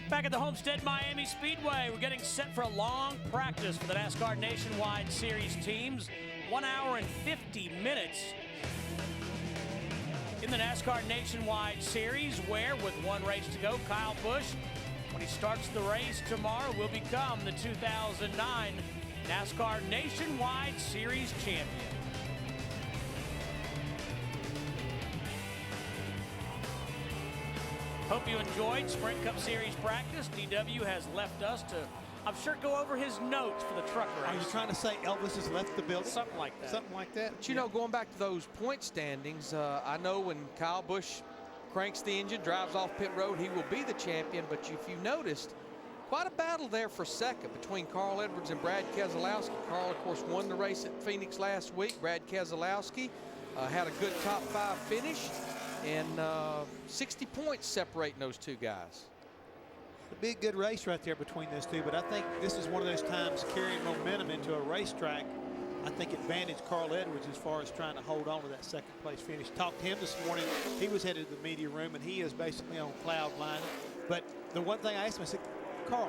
Back at the Homestead-Miami Speedway, we're getting set for a long practice for the NASCAR Nationwide Series teams. 1 hour and 50 minutes in the NASCAR Nationwide Series, where with one race to go, Kyle Busch, when he starts the race tomorrow, will become the 2009 NASCAR Nationwide Series champion. Hope you enjoyed Sprint Cup Series practice. DW has left us to, I'm sure, go over his notes for the truck race. Are you trying to say Elvis has left the building? Something like that. Something like that. But you know, going back to those point standings, I know when Kyle Busch cranks the engine, drives off pit road, he will be the champion. But if you noticed, quite a battle there for second between Carl Edwards and Brad Keselowski. Carl, of course, won the race at Phoenix last week. Brad Keselowski had a good top 5 finish, and 60 points separating those two guys. It'd be a good race right there between those two, but I think this is one of those times carrying momentum into a racetrack. I think advantage Carl Edwards as far as trying to hold on to that second place finish. Talked to him this morning. He was headed to the media room, and he is basically on cloud nine. But the one thing I asked him, I said, Carl,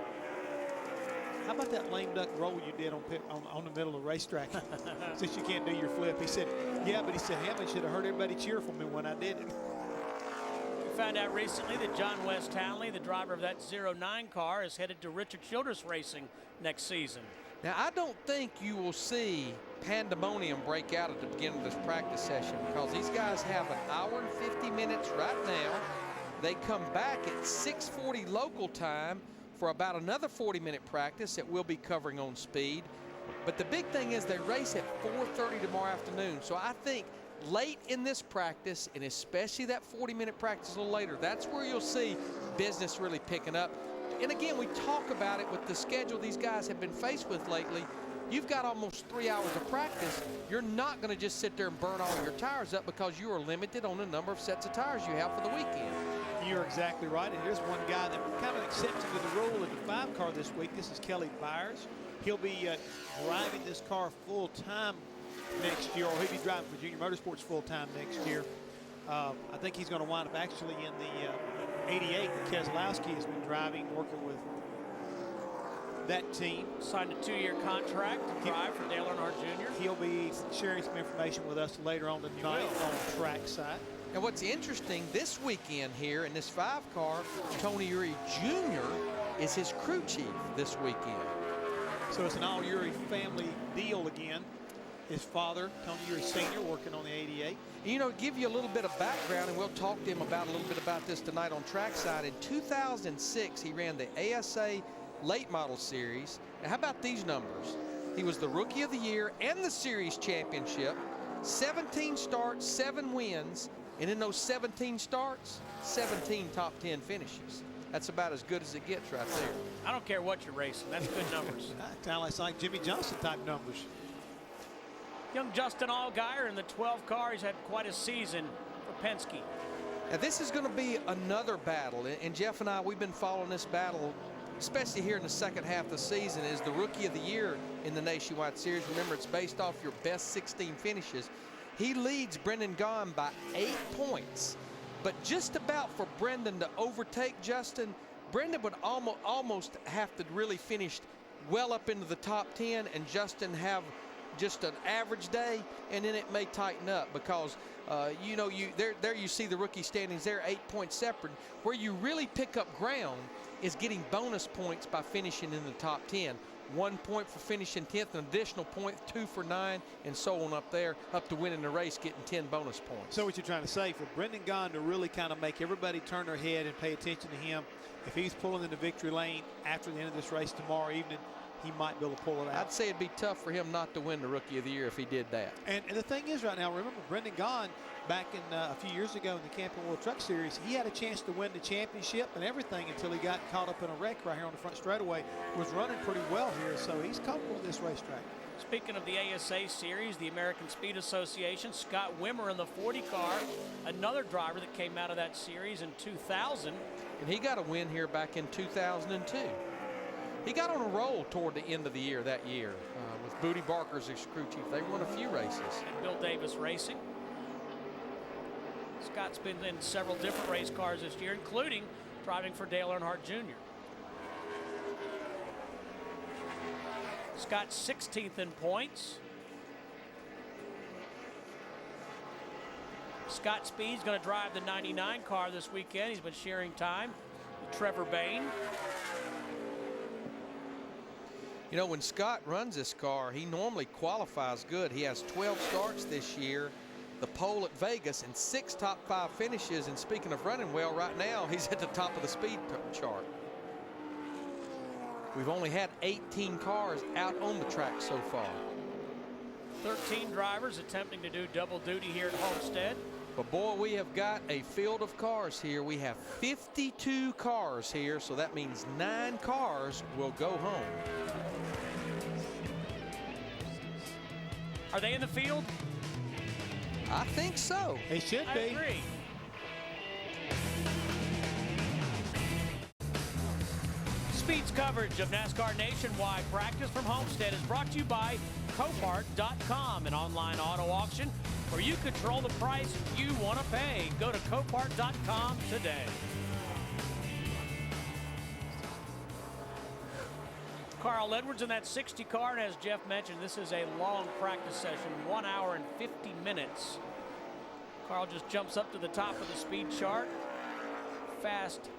how about that lame duck roll you did on the middle of the racetrack since you can't do your flip? He said, yeah, but he said, Hammond should have heard everybody cheer for me when I did it. We found out recently that John West Townley, the driver of that 09 car, is headed to Richard Childress Racing next season. Now, I don't think you will see pandemonium break out at the beginning of this practice session, because these guys have an hour and 50 minutes right now. They come back at 6:40 local time for about another 40-minute practice that we'll be covering on speed. But the big thing is they race at 4:30 tomorrow afternoon. So I think late in this practice, and especially that 40-minute practice a little later, that's where you'll see business really picking up. And again, we talk about it with the schedule these guys have been faced with lately. You've got almost 3 hours of practice. You're not going to just sit there and burn all your tires up, because you are limited on the number of sets of tires you have for the weekend. You're exactly right. And here's one guy that kind of accepted the role in the 5 car this week. This is Kelly Byers. He'll be driving this car full time next year, or he'll be driving for Junior Motorsports full time next year. I think he's going to wind up actually in the 88 that Keselowski has been driving, working with that team. Signed a 2-year contract to drive for Dale Earnhardt Jr. He'll be sharing some information with us later on tonight on track side. And what's interesting, this weekend here in this 5 car, Tony Eury Jr. is his crew chief this weekend. So it's an all Eury family deal again. His father, Tony Eury Sr., working on the 88. You know, give you a little bit of background, and we'll talk to him about a little bit about this tonight on trackside. In 2006, he ran the ASA Late Model Series. Now, how about these numbers? He was the Rookie of the Year and the Series Championship. 17 starts, 7 wins, and in those 17 starts, 17 top 10 finishes. That's about as good as it gets right there. I don't care what you're racing. That's good numbers. Kind of like Jimmy Johnson type numbers. Young Justin Allgaier in the 12 car. He's had quite a season for Penske. Now, this is going to be another battle, and Jeff and I, we've been following this battle, especially here in the second half of the season, is the Rookie of the Year in the Nationwide Series. Remember, it's based off your best 16 finishes. He leads Brendan Gaughan by 8 points, but just about for Brendan to overtake Justin, Brendan would almost have to really finish well up into the top 10, and Justin have just an average day, and then it may tighten up, because you know, there you see the rookie standings there, 8 points separate. Where you really pick up ground is getting bonus points by finishing in the top 10. 1 point for finishing 10th, an additional point, 2 for 9, and so on up there, up to winning the race, getting 10 bonus points. So what you're trying to say, for Brendan Gaughan to really kind of make everybody turn their head and pay attention to him, if he's pulling in the victory lane after the end of this race tomorrow evening, he might be able to pull it out. I'd say it'd be tough for him not to win the Rookie of the Year if he did that. And the thing is right now, remember Brendan Gaughan back in a few years ago in the Camping World Truck Series, he had a chance to win the championship and everything until he got caught up in a wreck right here on the front straightaway. Was running pretty well here, so he's comfortable with this racetrack. Speaking of the ASA Series, the American Speed Association, Scott Wimmer in the 40 car, another driver that came out of that series in 2000. And he got a win here back in 2002. He got on a roll toward the end of the year that year with Booty Barker as his crew chief. They won a few races. And Bill Davis Racing. Scott's been in several different race cars this year, including driving for Dale Earnhardt Jr. Scott 16th in points. Scott Speed's going to drive the 99 car this weekend. He's been sharing time with Trevor Bayne. You know, when Scott runs this car, he normally qualifies good. He has 12 starts this year, the pole at Vegas, and 6 top 5 finishes. And speaking of running well, right now, he's at the top of the speed chart. We've only had 18 cars out on the track so far. 13 drivers attempting to do double duty here at Homestead. But boy, we have got a field of cars here. We have 52 cars here, so that means 9 cars will go home. Are they in the field? I think so. They should I be. agree. Speed's coverage of NASCAR Nationwide practice from Homestead is brought to you by Copart.com, an online auto auction where you control the price you want to pay. Go to Copart.com today. Carl Edwards in that 60 car, and as Jeff mentioned, this is a long practice session, 1 hour and 50 minutes. Carl just jumps up to the top of the speed chart. Fast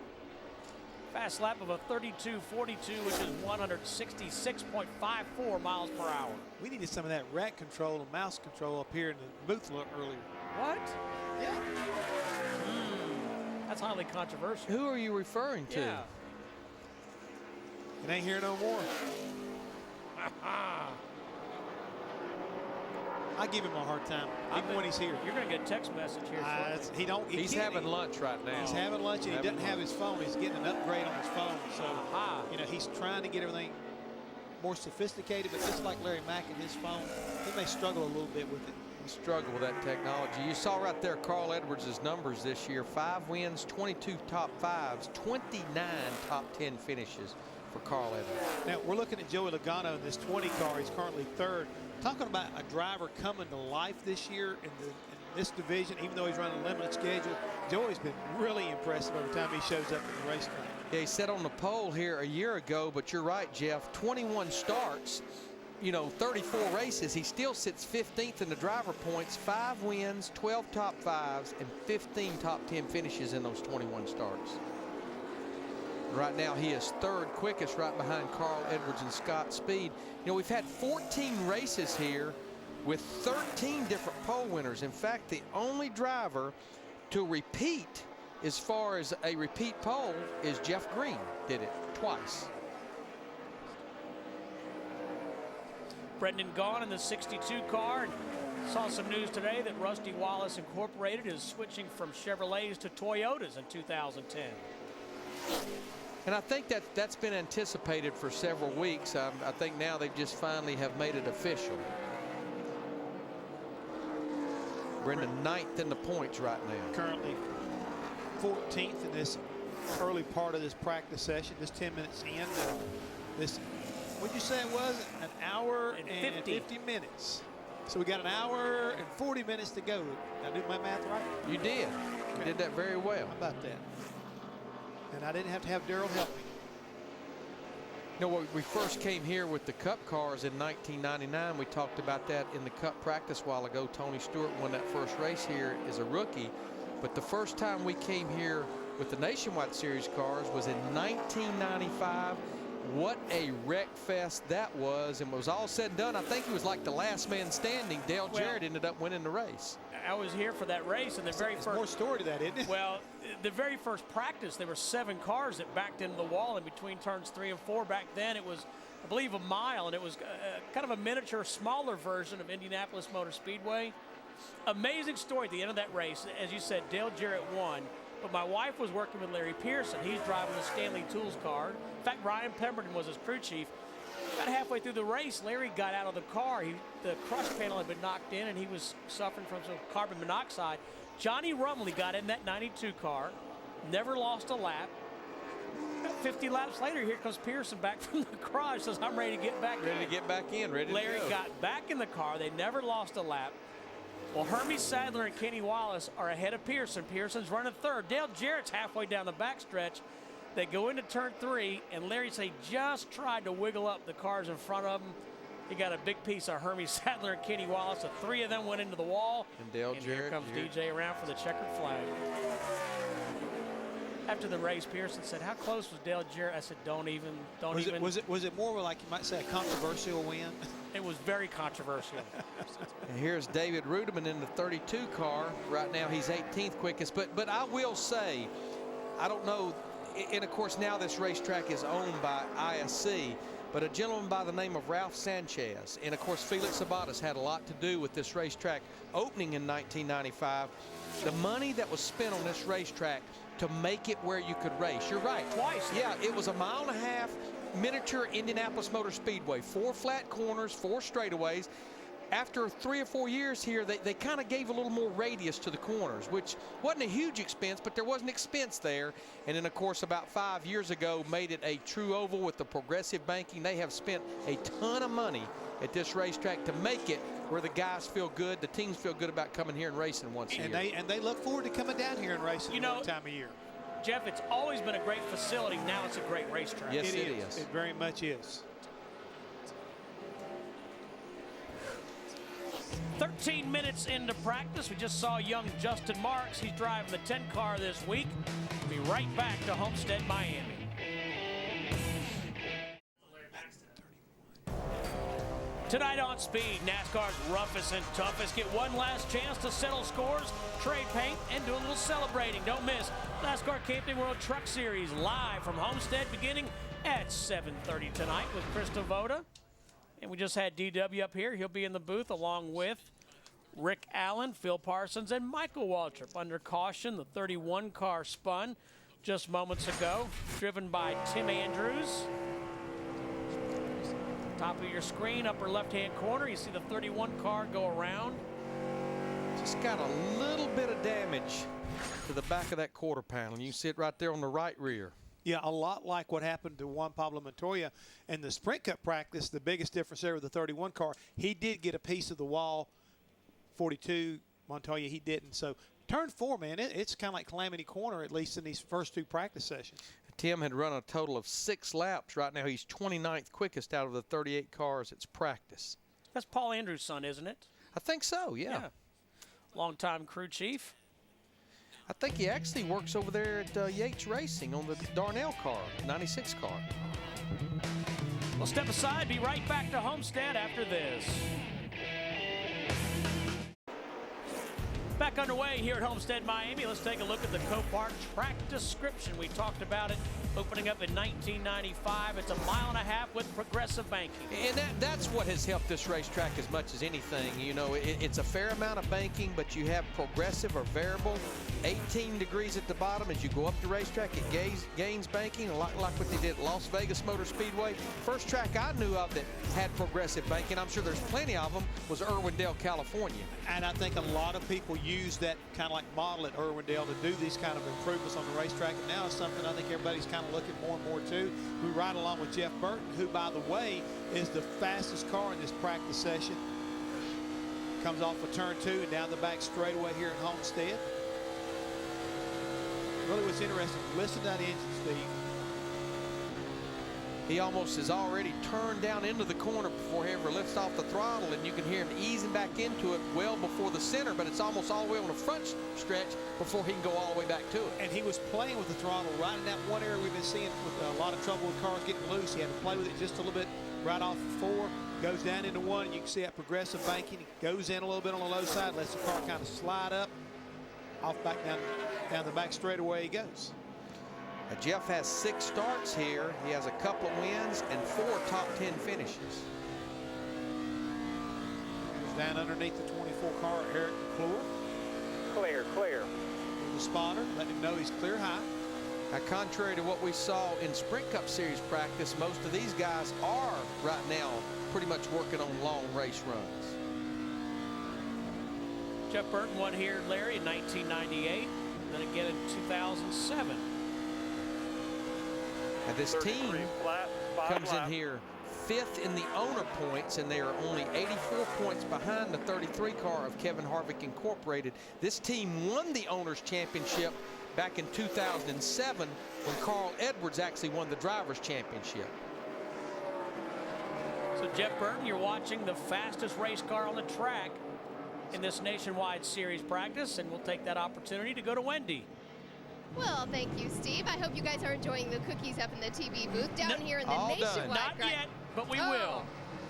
lap of a 32.42, which is 166.54 miles per hour. We needed some of that rack control and mouse control up here in the booth earlier. What? Yeah. That's highly controversial. Who are you referring to? Yeah. It ain't here no more. I give him a hard time, even when he's here. You're going to get a text message here shortly. He's having lunch right now. He's having lunch, and he doesn't have his phone. He's getting an upgrade on his phone. So, you know, he's trying to get everything more sophisticated, but just like Larry Mack and his phone, he may struggle a little bit with it. He struggled with that technology. You saw right there Carl Edwards' numbers this year. 5 wins, 22 top 5s, 29 top 10 finishes for Carl Edwards. Now, we're looking at Joey Logano in this 20 car. He's currently 3rd. Talking about a driver coming to life this year in this division, even though he's running a limited schedule, Joey's been really impressive every time he shows up at the racetrack. Yeah, he sat on the pole here a year ago, but you're right, Jeff. 21 starts, you know, 34 races. He still sits 15th in the driver points, 5 wins, 12 top 5s, and 15 top 10 finishes in those 21 starts. Right now, he is 3rd quickest, right behind Carl Edwards and Scott Speed. You know, we've had 14 races here with 13 different pole winners. In fact, the only driver to repeat as far as a repeat pole is Jeff Green. Did it twice. Brendan Gaughan in the 62 car. And saw some news today that Rusty Wallace Incorporated is switching from Chevrolets to Toyotas in 2010. And I think that's been anticipated for several weeks. I think now they just finally have made it official. Brendan 9th in the points right now. Currently 14th in this early part of this practice session, just 10 minutes in. This, what'd you say it was? An hour and 50 minutes. So we got an hour and 40 minutes to go. Did I do my math right? You did. You did that very well. How about that? And I didn't have to have Darrell help me. You know, when we first came here with the Cup cars in 1999, we talked about that in the Cup practice a while ago. Tony Stewart won that first race here as a rookie. But the first time we came here with the Nationwide Series cars was in 1995. What a wreck fest that was. And when it was all said and done, I think he was like the last man standing. Dale Jarrett ended up winning the race. I was here for that race, and the very first. More story to that, isn't it? Well, the very first practice, there were 7 cars that backed into the wall in between turns 3 and 4. Back then, it was, I believe, a mile, and it was kind of a miniature, smaller version of Indianapolis Motor Speedway. Amazing story at the end of that race. As you said, Dale Jarrett won, but my wife was working with Larry Pearson. He's driving the Stanley Tools car. In fact, Ryan Pemberton was his crew chief. About halfway through the race, Larry got out of the car. The crush panel had been knocked in, and he was suffering from some carbon monoxide. Johnny Rumley got in that 92 car, never lost a lap. About 50 laps later, here comes Pearson back from the garage, says, I'm ready to get back in. Ready to get back in, ready to go. Larry got back in the car. They never lost a lap. Well, Hermie Sadler and Kenny Wallace are ahead of Pearson. Pearson's running 3rd. Dale Jarrett's halfway down the backstretch. They go into turn 3, and Larry say just tried to wiggle up the cars in front of him. He got a big piece of Hermie Sadler and Kenny Wallace. The three of them went into the wall. And Dale and Jarrett. Here comes DJ around for the checkered flag. After the race, Pearson said, "How close was Dale Jarrett?" I said, "Don't even." Was it more like you might say a controversial win? It was very controversial. And here's David Ruderman in the 32 car. Right now he's 18th quickest. But I will say, I don't know, and of course now this racetrack is owned by ISC, but a gentleman by the name of Ralph Sanchez, and of course Felix Sabates had a lot to do with this racetrack opening in 1995. The money that was spent on this racetrack to make it where you could race. You're right. Twice. Yeah, it was a 1.5 mile miniature Indianapolis Motor Speedway. 4 flat corners, 4 straightaways. After 3 or 4 years here, they kind of gave a little more radius to the corners, which wasn't a huge expense, but there was an expense there. And then, of course, about 5 years ago, made it a true oval with the progressive banking. They have spent a ton of money at this racetrack to make it where the guys feel good, the teams feel good about coming here and racing once a year. And they look forward to coming down here and racing one time a year. Jeff, it's always been a great facility. Now it's a great racetrack. Yes, it is. It very much is. 13 minutes into practice. We just saw young Justin Marks. He's driving the 10 car this week. We'll be right back to Homestead-Miami. Tonight on Speed, NASCAR's roughest and toughest get one last chance to settle scores, trade paint, and do a little celebrating. Don't miss NASCAR Camping World Truck Series live from Homestead beginning at 7:30 tonight with Chris Devoda. And we just had DW up here. He'll be in the booth along with Rick Allen, Phil Parsons, and Michael Waltrip. Under caution, the 31 car spun just moments ago, driven by Tim Andrews. Top of your screen, upper left-hand corner, you see the 31 car go around. Just got a little bit of damage to the back of that quarter panel. You see it right there on the right rear. Yeah, a lot like what happened to Juan Pablo Montoya in the Sprint Cup practice. The biggest difference there with the 31 car, he did get a piece of the wall. 42, Montoya, he didn't. So turn 4, man, it's kind of like Calamity Corner, at least in these first 2 practice sessions. Tim had run a total of 6 laps. Right now he's 29th quickest out of the 38 cars. It's practice. That's Paul Andrews' son, isn't it? I think so, yeah. Longtime crew chief. I think he actually works over there at Yates Racing on the Darnell car, 96 car. We'll step aside, be right back to Homestead after this. Back underway here at Homestead-Miami. Let's take a look at the Copart track description. We talked about it opening up in 1995. It's a 1.5 miles with progressive banking. And that's what has helped this racetrack as much as anything. You know, it's a fair amount of banking, but you have progressive or variable. 18 degrees at the bottom as you go up the racetrack. It gains banking, a lot like what they did at Las Vegas Motor Speedway. First track I knew of that had progressive banking, I'm sure there's plenty of them, was Irwindale, California. And I think a lot of people use that kind of like model at Irwindale to do these kind of improvements on the racetrack. And now it's something I think everybody's kind of looking more and more to. We ride along with Jeff Burton, who, by the way, is the fastest car in this practice session. Comes off of turn 2 and down the back straightaway here at Homestead. Really what's interesting, listen to that engine, Steve. He almost has already turned down into the corner before he ever lifts off the throttle, and you can hear him easing back into it well before the center, but it's almost all the way on the front stretch before he can go all the way back to it. And he was playing with the throttle right in that one area we've been seeing with a lot of trouble with cars getting loose. He had to play with it just a little bit right off of 4, goes down into 1, and you can see that progressive banking. He goes in a little bit on the low side, lets the car kind of slide up, off back down the back straightaway he goes. Jeff has 6 starts here. He has a couple of wins and 4 top 10 finishes. Goes down underneath the 24 car, Eric McClure. Clear. The spotter, letting him know he's clear high. Now, contrary to what we saw in Sprint Cup Series practice, most of these guys are right now pretty much working on long race runs. Jeff Burton won here, Larry, in 1998, then again in 2007. Now this team comes in here 5th in the owner points, and they are only 84 points behind the 33 car of Kevin Harvick Incorporated. This team won the Owners Championship back in 2007 when Carl Edwards actually won the Drivers Championship. So Jeff Burton, you're watching the fastest race car on the track in this Nationwide Series practice, and we'll take that opportunity to go to Wendy. Well, thank you, Steve. I hope you guys are enjoying the cookies up in the TV booth down here in the all done. Nationwide. Not yet, but we will.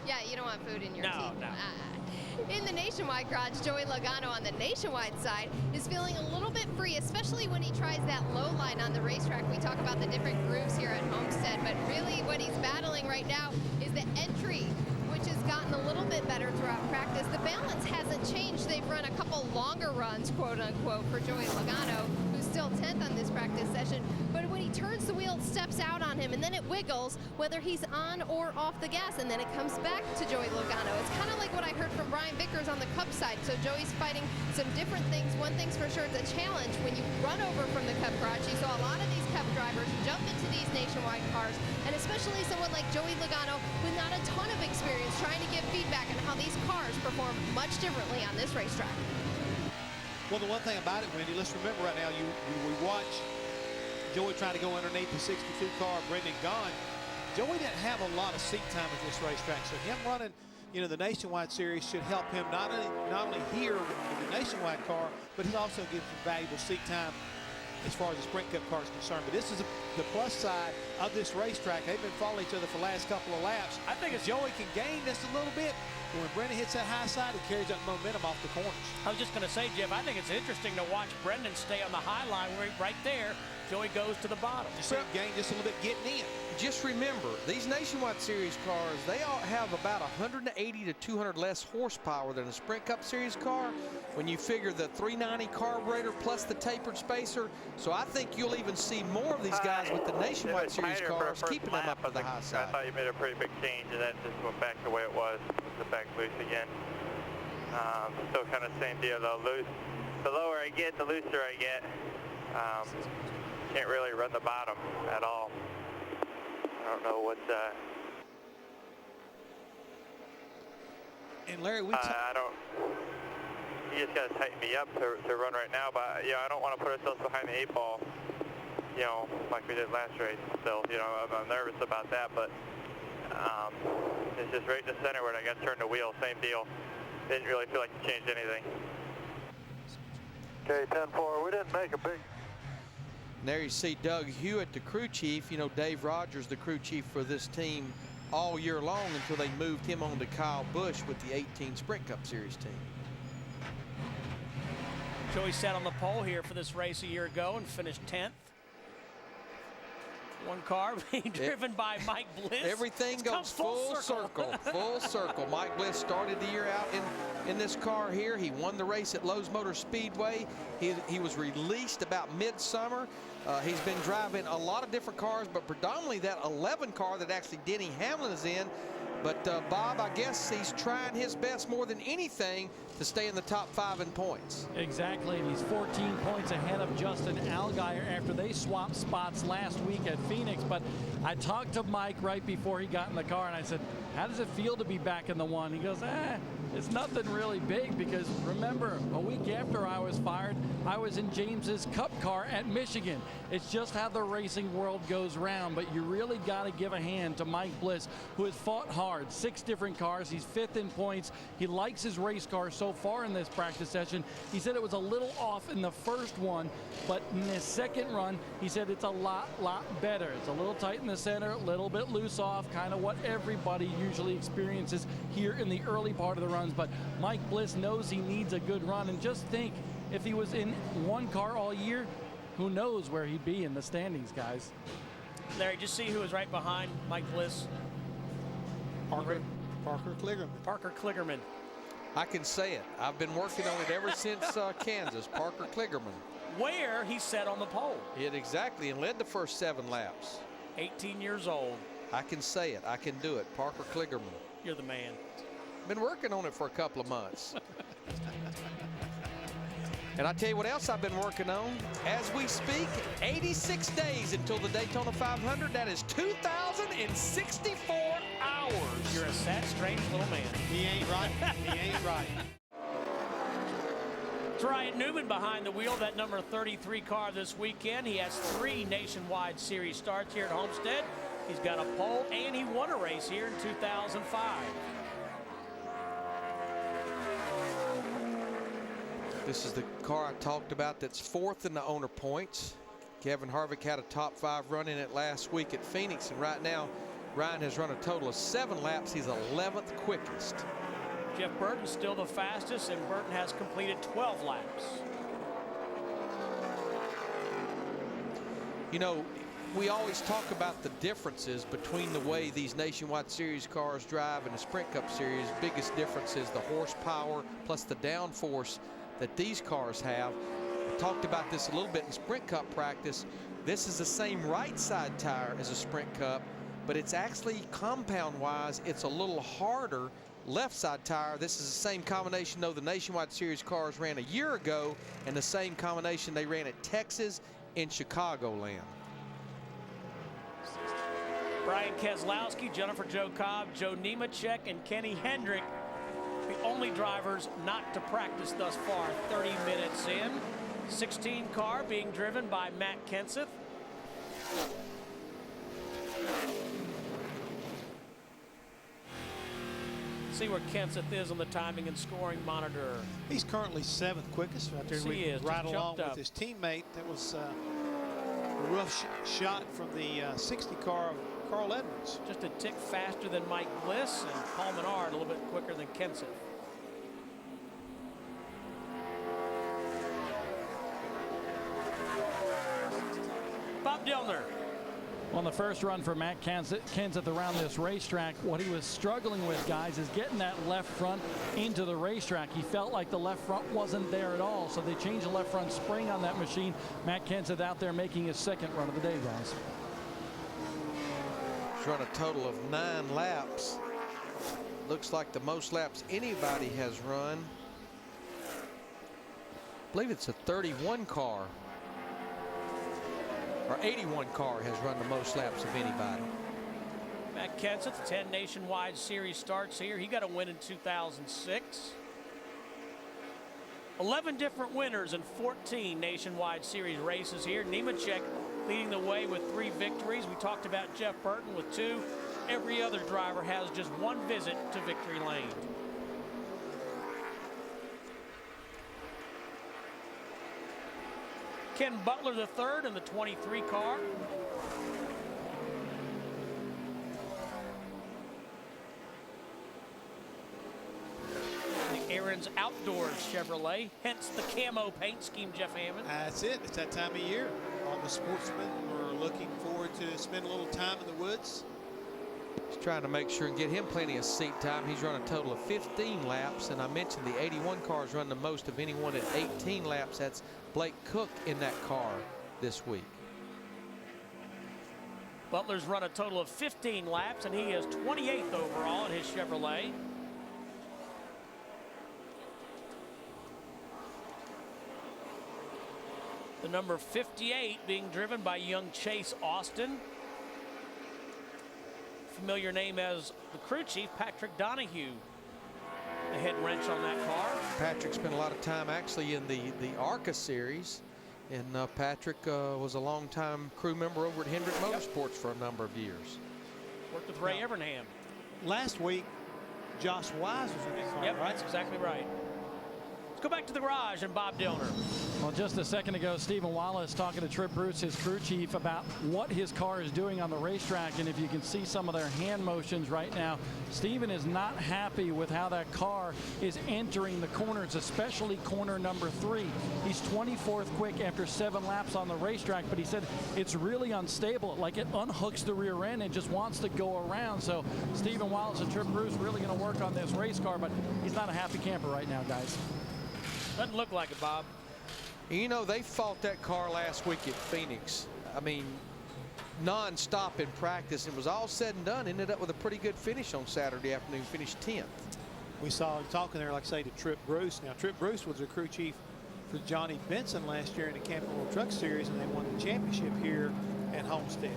Yeah, you don't want food in your No, teeth. no. In the Nationwide garage, Joey Logano on the Nationwide side is feeling a little bit free, especially when he tries that low line on the racetrack. We talk about the different grooves here at Homestead, but really what he's battling right now is the entry, which has gotten a little bit better throughout practice. The balance hasn't changed. They've run a couple longer runs, quote unquote, for Joey Logano, who's still 10th on this practice session. But when he turns the wheel, it steps out on him, and then it wiggles, whether he's on or off the gas, and then it comes back to Joey Logano. It's kind of like what I heard from Brian Vickers on the Cup side. So Joey's fighting some different things. One thing's for sure, it's a challenge. When you run over from the Cup garage, you saw a lot of these Cup drivers jump into these Nationwide cars, and especially someone like Joey Logano with not a ton of experience trying to give feedback on how these cars perform much differently on this racetrack. Well, the one thing about it, Wendy, let's remember right now, we watch Joey trying to go underneath the 62 car, Brendan gone. Joey didn't have a lot of seat time at this racetrack, so him running, you know, the Nationwide Series should help him not only here in the Nationwide car, but it also gives him valuable seat time as far as the Sprint Cup car is concerned. But this is the plus side of this racetrack. They've been following each other for the last couple of laps. I think Joey can gain just a little bit. But when Brendan hits that high side, he carries that momentum off the corners. I was just going to say, Jeff, I think it's interesting to watch Brendan stay on the high line right there. Joey goes to the bottom. Just gain just a little bit getting in. Just remember, these Nationwide Series cars, they all have about 180 to 200 less horsepower than a Sprint Cup Series car when you figure the 390 carburetor plus the tapered spacer. So I think you'll even see more of these guys with the Nationwide Series cars keeping them up to the high side. I thought you made a pretty big change, and that just went back the way it was. The back loose again. Still kind of same deal though. The lower I get, the looser I get. Can't really run the bottom at all. I don't know what. And Larry, I don't. You just got to tighten me up to run right now, but you know I don't want to put ourselves behind the 8 ball. You know, like we did last race. Still, you know, I'm nervous about that, but. It's just right in the center where I got to turn the wheel, same deal. Didn't really feel like it changed anything. Okay, 10-4, we didn't make a big... And there you see Doug Hewitt, the crew chief. You know, Dave Rogers, the crew chief for this team all year long until they moved him on to Kyle Busch with the 18 Sprint Cup Series team. Joey sat on the pole here for this race a year ago and finished 10th. One car being driven by Mike Bliss. Everything goes full circle. Full circle. Mike Bliss started the year out in this car here. He won the race at Lowe's Motor Speedway. He was released about midsummer. He's been driving a lot of different cars, but predominantly that 11 car that actually Denny Hamlin is in. But Bob, I guess he's trying his best more than anything to stay in the top 5 in points. Exactly, and he's 14 points ahead of Justin Allgaier after they swapped spots last week at Phoenix. But I talked to Mike right before he got in the car, and I said, how does it feel to be back in the 1? He goes, it's nothing really big, because remember, a week after I was fired, I was in James's Cup car at Michigan. It's just how the racing world goes round, but you really got to give a hand to Mike Bliss, who has fought hard. 6 different cars. He's 5th in points. He likes his race car so far in this practice session. He said it was a little off in the first one, but in his second run, he said it's a lot better. It's a little tight in the center, a little bit loose off, kind of what everybody usually experiences here in the early part of the runs. But Mike Bliss knows he needs a good run, and just think, if he was in one car all year, who knows where he'd be in the standings, guys. Larry, just see who was right behind Mike Bliss. Parker Kligerman. Parker Kligerman. I can say it. I've been working on it ever since Kansas. Parker Kligerman. Where he sat on the pole. He had exactly, and led the first 7 laps. 18 years old. I can say it. I can do it. Parker Kligerman. You're the man. Been working on it for a couple of months. And I tell you what else I've been working on. As we speak, 86 days until the Daytona 500. That is 2,064 hours. You're a sad, strange little man. He ain't right. He ain't right. It's Ryan Newman behind the wheel, that number 33 car this weekend. He has 3 Nationwide Series starts here at Homestead. He's got a pole, and he won a race here in 2005. This is the car I talked about that's 4th in the owner points. Kevin Harvick had a top 5 run in it last week at Phoenix, and right now Ryan has run a total of 7 laps. He's 11th quickest. Jeff Burton's still the fastest, and Burton has completed 12 laps. You know, we always talk about the differences between the way these Nationwide Series cars drive and the Sprint Cup Series. Biggest difference is the horsepower plus the downforce that these cars have. I talked about this a little bit in Sprint Cup practice. This is the same right side tire as a Sprint Cup, but it's actually compound wise, it's a little harder left side tire. This is the same combination though the Nationwide Series cars ran a year ago, and the same combination they ran at Texas and Chicagoland. Brian Keselowski, Jennifer Joe Cobb, Joe Nemechek, and Kenny Hendrick, the only drivers not to practice thus far. 30 minutes in. 16 car being driven by Matt Kenseth. See where Kenseth is on the timing and scoring monitor. He's currently 7th quickest right there. Yes, he is. Right Just along jumped with up. his teammate. That was a rough shot from the 60 car of Carl Edwards. Just a tick faster than Mike Bliss, and Paul Menard a little bit quicker than Kenseth. Bob Dillner. On the first run for Matt Kenseth around this racetrack, what he was struggling with, guys, is getting that left front into the racetrack. He felt like the left front wasn't there at all, so they changed the left front spring on that machine. Matt Kenseth out there making his 2nd run of the day, guys. He's run a total of 9 laps. Looks like the most laps anybody has run. I believe it's a 31 car. Or 81 car has run the most laps of anybody. Matt Kenseth, 10 Nationwide Series starts here. He got a win in 2006. 11 different winners and 14 Nationwide Series races here. Nemechek leading the way with 3 victories. We talked about Jeff Burton with 2. Every other driver has just 1 visit to victory lane. Ken Butler III in the 23 car. The Aaron's Outdoors Chevrolet, hence the camo paint scheme, Jeff Hammond. That's it. It's that time of year. All the sportsmen are looking forward to spend a little time in the woods. He's trying to make sure and get him plenty of seat time. He's run a total of 15 laps, and I mentioned the 81 cars run the most of anyone at 18 laps. That's Blake Cook in that car this week. Butler's run a total of 15 laps, and he is 28th overall in his Chevrolet. The number 58 being driven by young Chase Austin. Familiar name as the crew chief, Patrick Donahue. The head wrench on that car. Patrick spent a lot of time actually in the ARCA series, and Patrick was a longtime crew member over at Hendrick Motorsports for a number of years. Worked with Ray Evernham. Last week, Josh Wise was in that car, Yep, right? that's exactly right. Let's go back to the garage and Bob Dillner. Well, just a second ago, Stephen Wallace talking to Trip Bruce, his crew chief, about what his car is doing on the racetrack. And if you can see some of their hand motions right now, Stephen is not happy with how that car is entering the corners, especially corner number 3. He's 24th quick after 7 laps on the racetrack, but he said it's really unstable. Like it unhooks the rear end and just wants to go around. So Stephen Wallace and Trip Bruce really going to work on this race car, but he's not a happy camper right now, guys. Doesn't look like it, Bob. You know, they fought that car last week at Phoenix. I mean, non-stop in practice. It was all said and done. Ended up with a pretty good finish on Saturday afternoon. Finished 10th. We saw him talking there, like I say, to Trip Bruce. Now, Trip Bruce was the crew chief for Johnny Benson last year in the Camping World Truck Series, and they won the championship here at Homestead.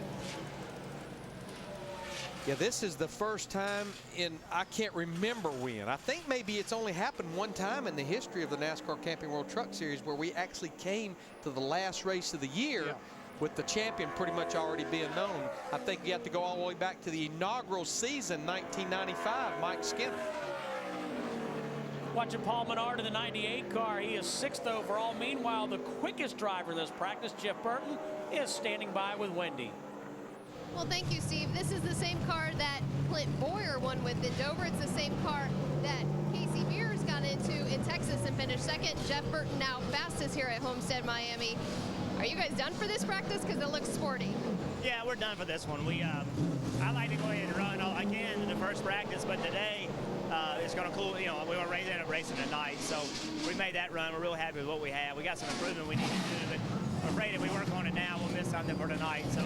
Yeah, this is the first time in, I can't remember when. I think maybe it's only happened one time in the history of the NASCAR Camping World Truck Series where we actually came to the last race of the year with the champion pretty much already being known. I think you have to go all the way back to the inaugural season, 1995, Mike Skinner. Watching Paul Menard in the 98 car. He is 6th overall. Meanwhile, the quickest driver in this practice, Jeff Burton, is standing by with Wendy. Well, thank you, Steve. This is the same car that Clint Boyer won with in Dover. It's the same car that Casey Mears got into in Texas and finished 2nd. Jeff Burton now fastest here at Homestead-Miami. Are you guys done for this practice? Because it looks sporty. Yeah, we're done for this one. I like to go ahead and run all I can in the first practice, but today it's going to cool. You know, we were end up racing tonight, so we made that run. We're real happy with what we have. We got some improvement we need to do, but I'm afraid if we work on it now, we'll miss something for tonight. So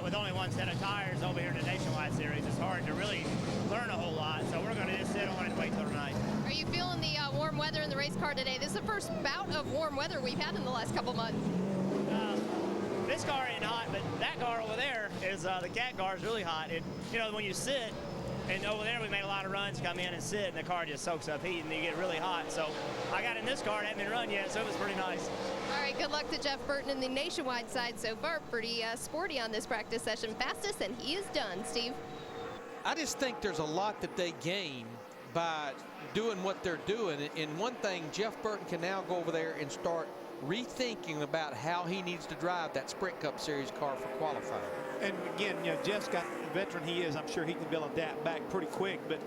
with only one set of tires over here in the Nationwide Series, it's hard to really learn a whole lot. So we're going to just sit on it and wait till tonight. Are you feeling the warm weather in the race car today? This is the first bout of warm weather we've had in the last couple months. This car ain't hot, but that car over there is the cat car is really hot. And you know, when you sit, and over there we made a lot of runs, come in and sit, and the car just soaks up heat and you get really hot. So I got in this car, it hadn't been run yet, so it was pretty nice. All right, good luck to Jeff Burton in the Nationwide side so far. Pretty sporty on this practice session. Fastest, and he is done, Steve. I just think there's a lot that they gain by doing what they're doing. And one thing, Jeff Burton can now go over there and start rethinking about how he needs to drive that Sprint Cup Series car for qualifying. And again, you know, Jeff's got the veteran he is. I'm sure he can be able to adapt back pretty quick. But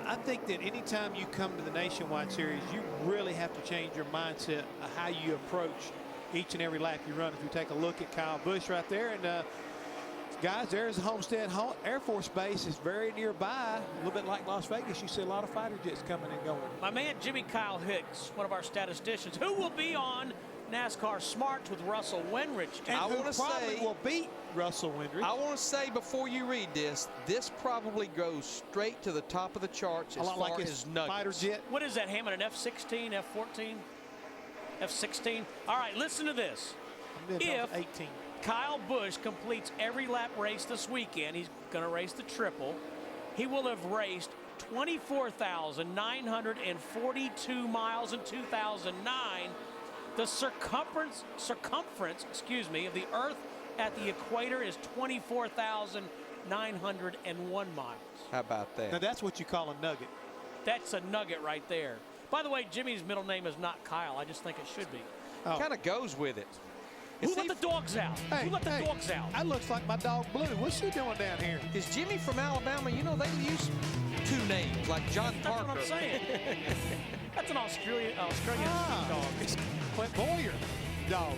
I think that anytime you come to the Nationwide Series, you really have to change your mindset of how you approach each and every lap you run. If you take a look at Kyle Busch right there, and guys, there's the Homestead Air Force Base. Is very nearby, a little bit like Las Vegas. You see a lot of fighter jets coming and going. My man Jimmy Kyle Hicks, one of our statisticians, who will be on NASCAR Smarts with Russell Winrich. And I who want to probably say will beat Russell Winrich. I want to say before you read this probably goes straight to the top of the charts as far as nuggets. Fighter jet. What is that, Hammond, an F-16, F-14? F-16? All right, listen to this. If 18. Kyle Busch completes every lap race this weekend, he's going to race the triple, he will have raced 24,942 miles in 2009. The circumference, of the Earth at the equator is 24,901 miles. How about that? Now that's what you call a nugget. That's a nugget right there. By the way, Jimmy's middle name is not Kyle. I just think it should be. Oh. Kind of goes with it. Who let the dogs out? Hey, Who let the dogs out? That looks like my dog Blue. What's she doing down here? Is Jimmy from Alabama? You know, they use two names, like John That's Parker. what I'm saying. That's an Australian dog. It's Clint Boyer dog.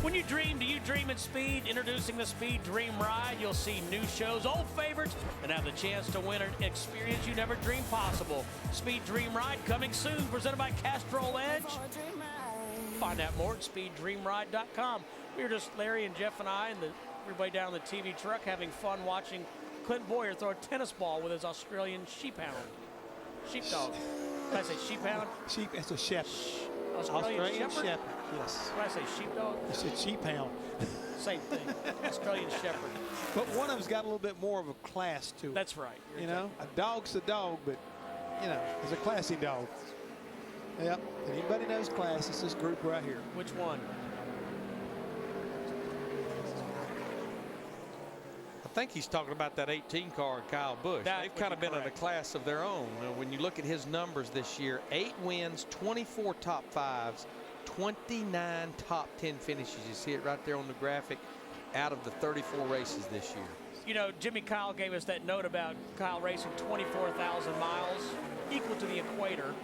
When you dream, do you dream in speed? Introducing the Speed Dream Ride. You'll see new shows, old favorites, and have the chance to win an experience you never dreamed possible. Speed Dream Ride coming soon, presented by Castrol Edge. Find out more at speeddreamride.com. We were just, Larry and Jeff and I, and everybody down in the TV truck having fun watching Clint Boyer throw a tennis ball with his Australian sheephound. Sheepdog. Did I say sheephound? Sheep, it's a shepherd. Australian shepherd? Yes. Did I say sheepdog? You said sheephound. Same thing. Australian shepherd. But one of them's got a little bit more of a class to it. That's right. You know, a dog's a dog, but, you know, it's a classy dog. Yep. Anybody knows class, it's this group right here. Which one? I think he's talking about that 18 car and Kyle Busch. That They've would kind of be been in a correct. class of their own. When you look at his numbers this year, 8 wins, 24 top fives, 29 top 10 finishes. You see it right there on the graphic out of the 34 races this year. You know, Jimmy Kyle gave us that note about Kyle racing 24,000 miles, equal to the equator,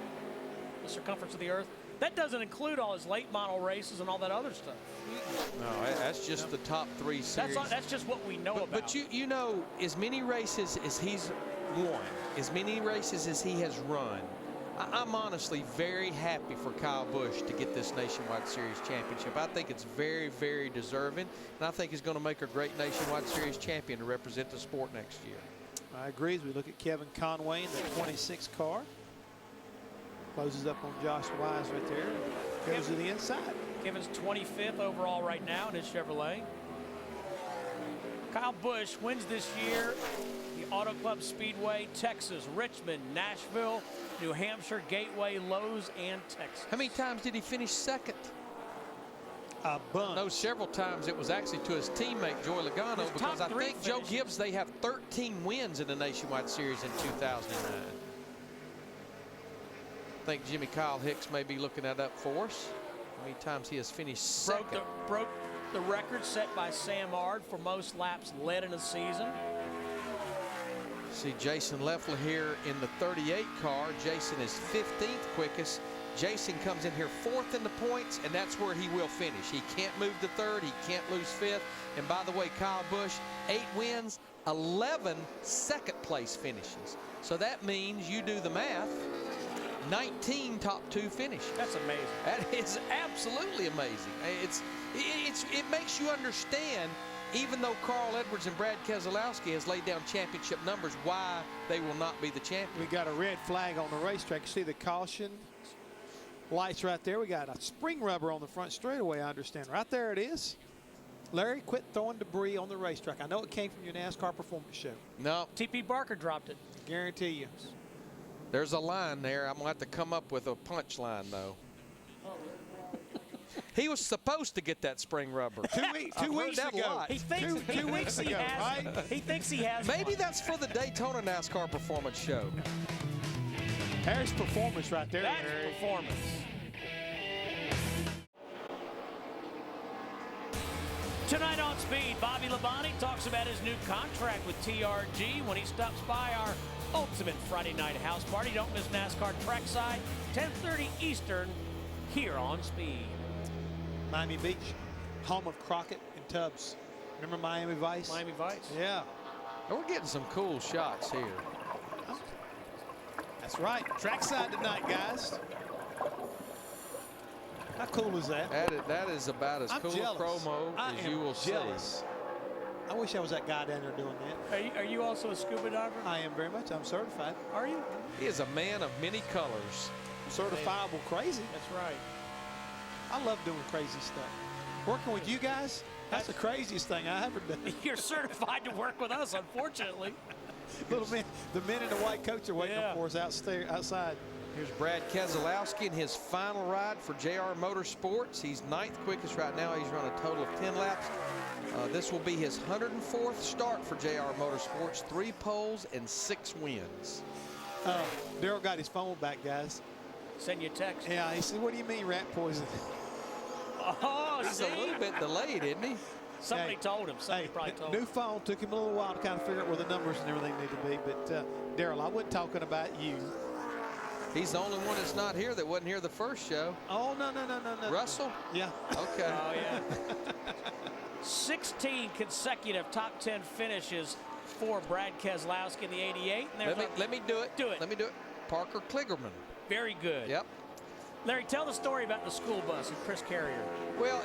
the circumference of the Earth. That doesn't include all his late model races and all that other stuff. No, that's just the top 3 series. That's just what we know about. But you know, as many races as he's won, as many races as he has run, I'm honestly very happy for Kyle Busch to get this Nationwide Series championship. I think it's very, very deserving, and I think he's going to make a great Nationwide Series champion to represent the sport next year. I agree. As we look at Kevin Conway in the 26 car. Closes up on Josh Wise right there. Goes to the inside. Kevin's 25th overall right now in his Chevrolet. Kyle Busch wins this year the Auto Club Speedway, Texas, Richmond, Nashville, New Hampshire, Gateway, Lowe's, and Texas. How many times did he finish second? A bunch. No, several times it was actually to his teammate, Joey Logano, because I think Joe Gibbs, they have 13 wins in the Nationwide Series in 2009. I think Jimmy Kyle Hicks may be looking that up for us. How many times he has finished second. Broke the record set by Sam Ard for most laps led in a season. See Jason Leffler here in the 38 car. Jason is 15th quickest. Jason comes in here 4th in the points, and that's where he will finish. He can't move to 3rd. He can't lose 5th. And by the way, Kyle Busch, 8 wins, 11 second-place finishes. So that means you do the math, 19 top 2 finishes. That's amazing. That is absolutely amazing. It makes you understand, even though Carl Edwards and Brad Keselowski has laid down championship numbers, why they will not be the champion. We got a red flag on the racetrack. You see the caution lights right there. We got a spring rubber on the front straightaway, I understand. Right there it is. Larry, quit throwing debris on the racetrack. I know it came from your NASCAR performance show. No. T.P. Barker dropped it. Guarantee you. There's a line there. I'm going to have to come up with a punch line, though. He was supposed to get that spring rubber. 2 weeks ago. He thinks, two weeks he ago, has, right? He thinks he has Maybe one. that's for the Daytona NASCAR performance show. There's performance right there, That's Larry. performance. Tonight on Speed, Bobby Labonte talks about his new contract with TRG when he stops by our ultimate Friday night house party. Don't miss NASCAR Trackside, 10:30 Eastern, here on Speed. Miami Beach, home of Crockett and Tubbs. Remember Miami Vice? Miami Vice. Yeah. We're getting some cool shots here. That's right. Trackside tonight, guys. How cool is that? That is about as I'm cool jealous. a promo I as am you will jealous. see. I wish I was that guy down there doing that. Are you also a scuba diver? I am very much. I'm certified. Are you? He is a man of many colors. Certifiable crazy. That's right. I love doing crazy stuff. Working with you guys, that's the craziest thing I ever done. You're certified to work with us, unfortunately. Little men, the men in the white coats are waiting for us outside. Here's Brad Keselowski in his final ride for JR Motorsports. He's 9th quickest right now. He's run a total of 10 laps. This will be his 104th start for JR Motorsports. 3 poles and 6 wins. Daryl got his phone back, guys. Send you a text. Yeah, he said, what do you mean rat poison? Oh, He's a little bit delayed, isn't he? Somebody told him. Somebody probably told him. New phone took him a little while to kind of figure out where the numbers and everything need to be. But Daryl, I wasn't talking about you. He's the only one that's not here that wasn't here the first show. Oh, no. Russell? Yeah. Okay. Oh, yeah. 16 consecutive top 10 finishes for Brad Keselowski in the 88. And Let me do it. Do it. Let me do it. Parker Kligerman. Very good. Yep. Larry, tell the story about the school bus and Chris Carrier. Well,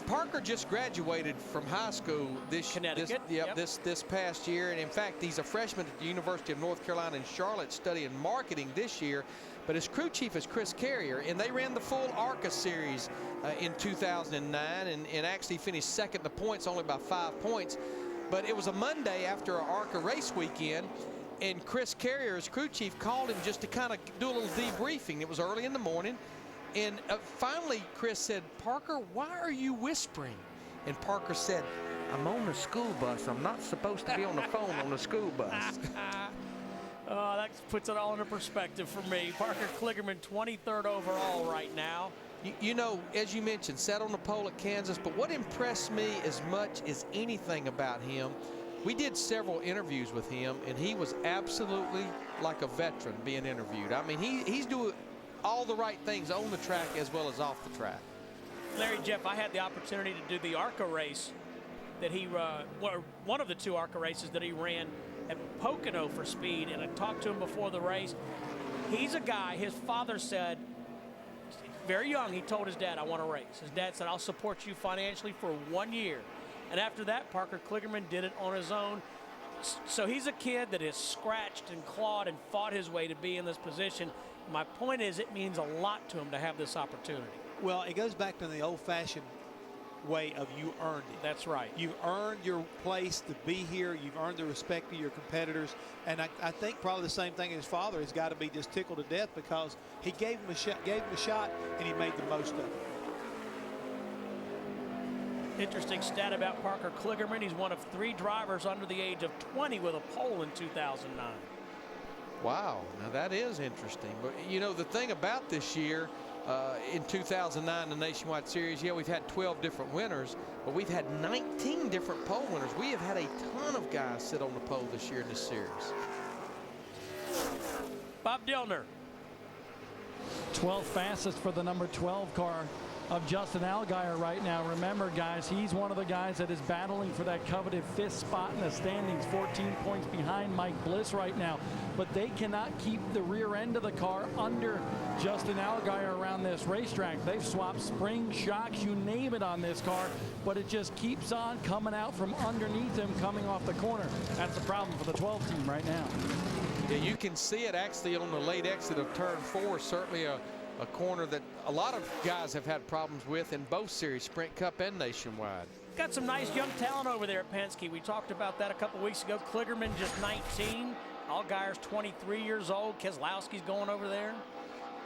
Parker just graduated from high school this past year, and in fact, he's a freshman at the University of North Carolina in Charlotte studying marketing this year. But his crew chief is Chris Carrier, and they ran the full ARCA series in 2009, and actually finished second in the points, only by 5 points. But it was a Monday after an ARCA race weekend, and Chris Carrier's crew chief called him just to kind of do a little debriefing. It was early in the morning. And finally, Chris said, "Parker, why are you whispering?" And Parker said, "I'm on the school bus. I'm not supposed to be on the phone on the school bus." Oh, that puts it all into perspective for me. Parker Kligerman, 23rd overall right now. You know, as you mentioned, sat on the pole at Kansas, but what impressed me as much as anything about him, we did several interviews with him, and he was absolutely like a veteran being interviewed. I mean, he's doing all the right things on the track as well as off the track. Larry, Jeff, I had the opportunity to do the ARCA race that he, one of the 2 ARCA races that he ran at Pocono for Speed, and I talked to him before the race. He's a guy, his father said, very young, he told his dad, "I want to race." His dad said, "I'll support you financially for 1 year." And after that, Parker Kligerman did it on his own. So he's a kid that has scratched and clawed and fought his way to be in this position. My point is, it means a lot to him to have this opportunity. Well, it goes back to the old-fashioned way of you earned it. That's right. You've earned your place to be here. You've earned the respect of your competitors. And I think probably the same thing his father has got to be just tickled to death because he gave him a shot, and he made the most of it. Interesting stat about Parker Kligerman. He's one of 3 drivers under the age of 20 with a pole in 2009. Wow, now that is interesting. But you know, the thing about this year, in 2009, the Nationwide Series, yeah, we've had 12 different winners, but we've had 19 different pole winners. We have had a ton of guys sit on the pole this year in this series. Bob Dillner. 12th fastest for the number 12 car of Justin Allgaier right now. Remember, guys, he's one of the guys that is battling for that coveted 5th spot in the standings, 14 points behind Mike Bliss right now. But they cannot keep the rear end of the car under Justin Allgaier around this racetrack. They've swapped spring shocks, you name it, on this car, but it just keeps on coming out from underneath him, coming off the corner. That's the problem for the 12 team right now. Yeah, you can see it actually on the late exit of turn 4. Certainly a corner that a lot of guys have had problems with in both series, Sprint Cup and Nationwide. Got some nice young talent over there at Penske. We talked about that a couple weeks ago. Kligerman just 19. Allgaier's 23 years old. Keselowski's going over there.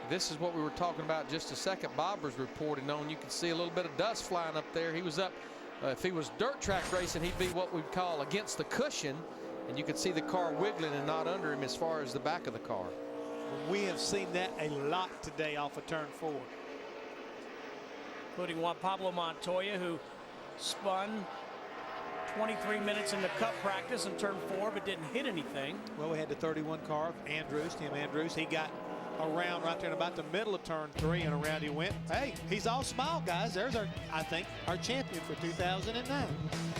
This is what we were talking about just a second. Bob was reporting on. You can see a little bit of dust flying up there. He was up, if he was dirt track racing, he'd be what we'd call against the cushion. And you could see the car wiggling and not under him as far as the back of the car. We have seen that a lot today off of turn 4. Including Juan Pablo Montoya, who spun 23 minutes in the Cup practice in turn 4, but didn't hit anything. Well, we had the 31 car of Andrews, Tim Andrews. He got around right there in about the middle of turn 3, and around he went. Hey, he's all smile, guys. There's our, I think, our champion for 2009.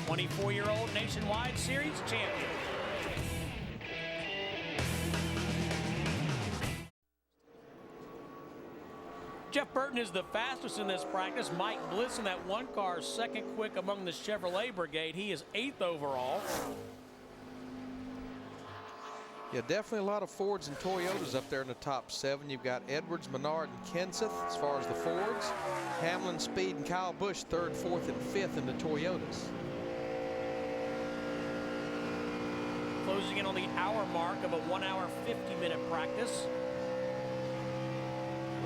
24-year-old Nationwide Series champion. Jeff Burton is the fastest in this practice. Mike Bliss in that 1 car is second quick among the Chevrolet brigade. He is 8th overall. Yeah, definitely a lot of Fords and Toyotas up there in the top 7. You've got Edwards, Menard, and Kenseth as far as the Fords. Hamlin, Speed, and Kyle Busch 3rd, 4th, and 5th in the Toyotas. Closing in on the hour mark of a 1 hour 50-minute practice.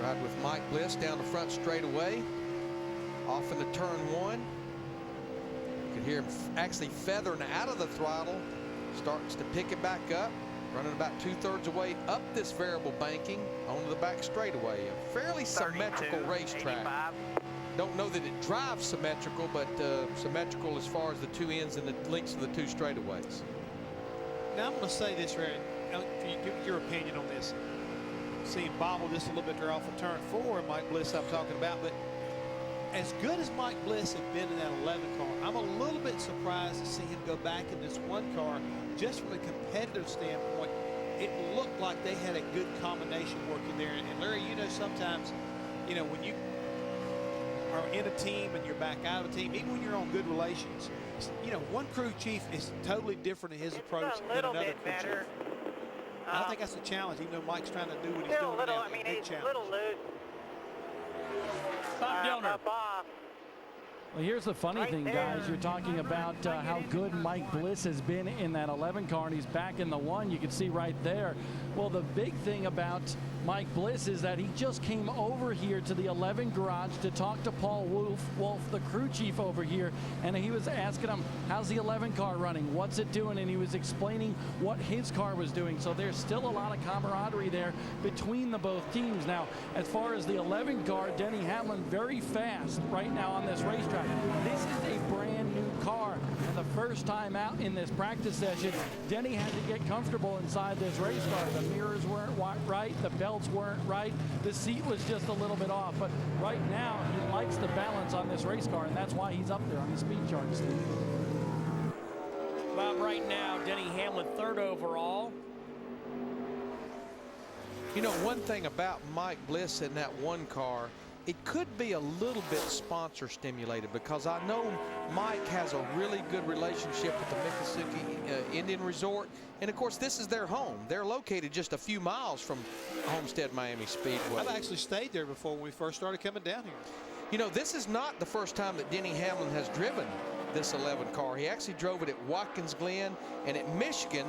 Ride with Mike Bliss down the front straightaway, off into turn 1. You can hear him actually feathering out of the throttle, starts to pick it back up, running about 2/3 away up this variable banking onto the back straightaway. A fairly symmetrical racetrack. Don't know that it drives symmetrical, but symmetrical as far as the 2 ends and the lengths of the 2 straightaways. Now I'm going to say this, Ray. Give your opinion on this. See him bobble just a little bit there off of turn 4, and Mike Bliss I'm talking about, but as good as Mike Bliss had been in that 11 car, I'm a little bit surprised to see him go back in this 1 car. Just from a competitive standpoint, it looked like they had a good combination working there. And Larry, you know, sometimes, you know, when you are in a team and you're back out of a team, even when you're on good relations, you know, one crew chief is totally different in his approach than another crew chief. I think that's a challenge, even though Mike's trying to do what he's doing now. I mean, he's a little loose. Bob Dillner. Well, here's the funny thing, guys. You're talking about how good Mike Bliss has been in that 11 car, and he's back in the 1. You can see right there. Well, the big thing about Mike Bliss is that he just came over here to the 11 garage to talk to Paul Wolf, the crew chief over here, and he was asking him, how's the 11 car running? What's it doing? And he was explaining what his car was doing. So there's still a lot of camaraderie there between the both teams. Now, as far as the 11 car, Denny Hamlin very fast right now on this racetrack. This is a brand new car, and the first time out in this practice session, Denny had to get comfortable inside this race car. The mirrors weren't right, the belts weren't right, the seat was just a little bit off. But right now, he likes the balance on this race car, and that's why he's up there on the speed chart, Steve. Bob, right now, Denny Hamlin 3rd overall. You know, one thing about Mike Bliss in that 1 car, it could be a little bit sponsor stimulated, because I know Mike has a really good relationship with the Miccosukee Indian Resort. And of course, this is their home. They're located just a few miles from Homestead-Miami Speedway. I've actually stayed there before when we first started coming down here. You know, this is not the first time that Denny Hamlin has driven this 11 car. He actually drove it at Watkins Glen and at Michigan.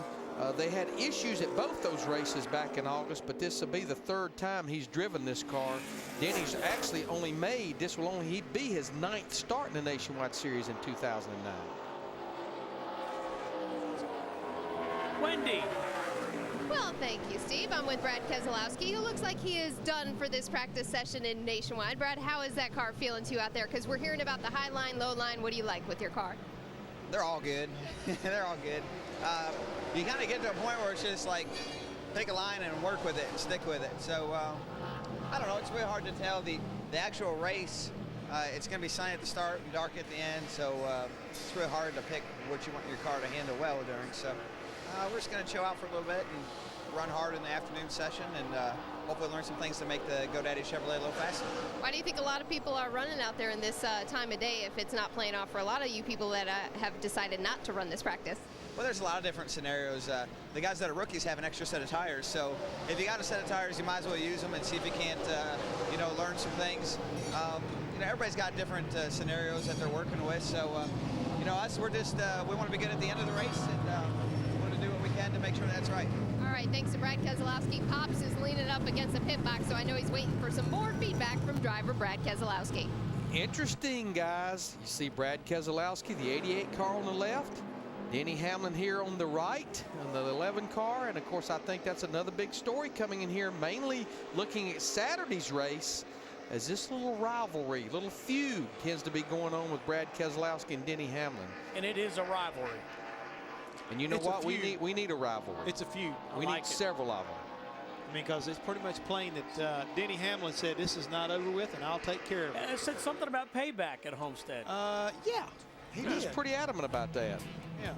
They had issues at both those races back in August, but this will be the third time he's driven this car. Denny's actually only made, this will only be his 9th start in the Nationwide Series in 2009. Wendy. Well, thank you, Steve. I'm with Brad Keselowski, who looks like he is done for this practice session in Nationwide. Brad, how is that car feeling to you out there? Because we're hearing about the high line, low line. What do you like with your car? They're all good. They're all good. You kind of get to a point where it's just like pick a line and work with it and stick with it. So I don't know. It's really hard to tell the actual race. It's going to be sunny at the start and dark at the end. So it's really hard to pick what you want your car to handle well during. So we're just going to chill out for a little bit and run hard in the afternoon session and hopefully learn some things to make the GoDaddy Chevrolet a little faster. Why do you think a lot of people are running out there in this time of day if it's not playing off for a lot of you people that have decided not to run this practice? Well, there's a lot of different scenarios. The guys that are rookies have an extra set of tires, so if you got a set of tires, you might as well use them and see if you can't, learn some things. Everybody's got different scenarios that they're working with, so us, we're just we want to be good at the end of the race and want to do what we can to make sure that's right. All right, thanks to Brad Keselowski. Pops is leaning up against the pit box, so I know he's waiting for some more feedback from driver Brad Keselowski. Interesting, guys. You see Brad Keselowski, the 88 car on the left. Denny Hamlin here on the right on the 11 car. And, of course, I think that's another big story coming in here, mainly looking at Saturday's race as this little rivalry, little feud tends to be going on with Brad Keselowski and Denny Hamlin. And it is a rivalry. And you know what? We need a rivalry. It's a feud. We need several of them. I mean, because it's pretty much plain that Denny Hamlin said this is not over with and I'll take care of it. It said something about payback at Homestead. Yeah. He was pretty adamant about that. Yeah.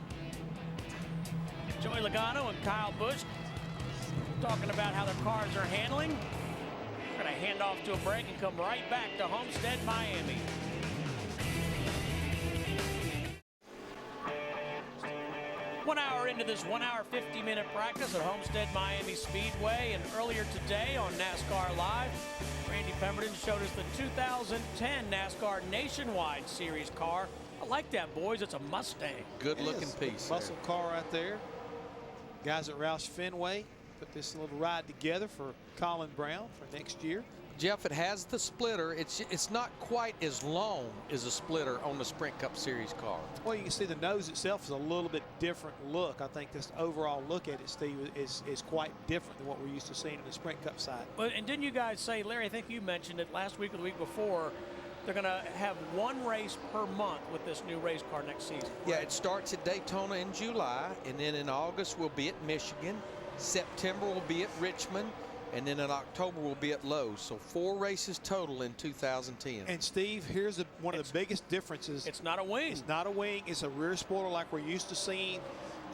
Joey Logano and Kyle Busch talking about how their cars are handling. We're going to hand off to a break and come right back to Homestead-Miami. One hour into this 1 hour, 50-minute practice at Homestead-Miami Speedway. And earlier today on NASCAR Live, Randy Pemberton showed us the 2010 NASCAR Nationwide Series car. I like that, boys. It's a Mustang. Good-looking piece. Muscle car right there. Guys at Roush Fenway put this little ride together for Colin Brown for next year. Jeff, it has the splitter. It's not quite as long as a splitter on the Sprint Cup Series car. Well, you can see the nose itself is a little bit different look. I think this overall look at it, Steve, is quite different than what we're used to seeing in the Sprint Cup side. Well, and didn't you guys say, Larry, I think you mentioned it last week or the week before, they're going to have one race per month with this new race car next season. Yeah, it starts at Daytona in July, and then in August we'll be at Michigan. September will be at Richmond, and then in October we'll be at Lowe's. So 4 races total in 2010. And Steve, here's one of the biggest differences. It's not a wing. It's not a wing. It's a rear spoiler like we're used to seeing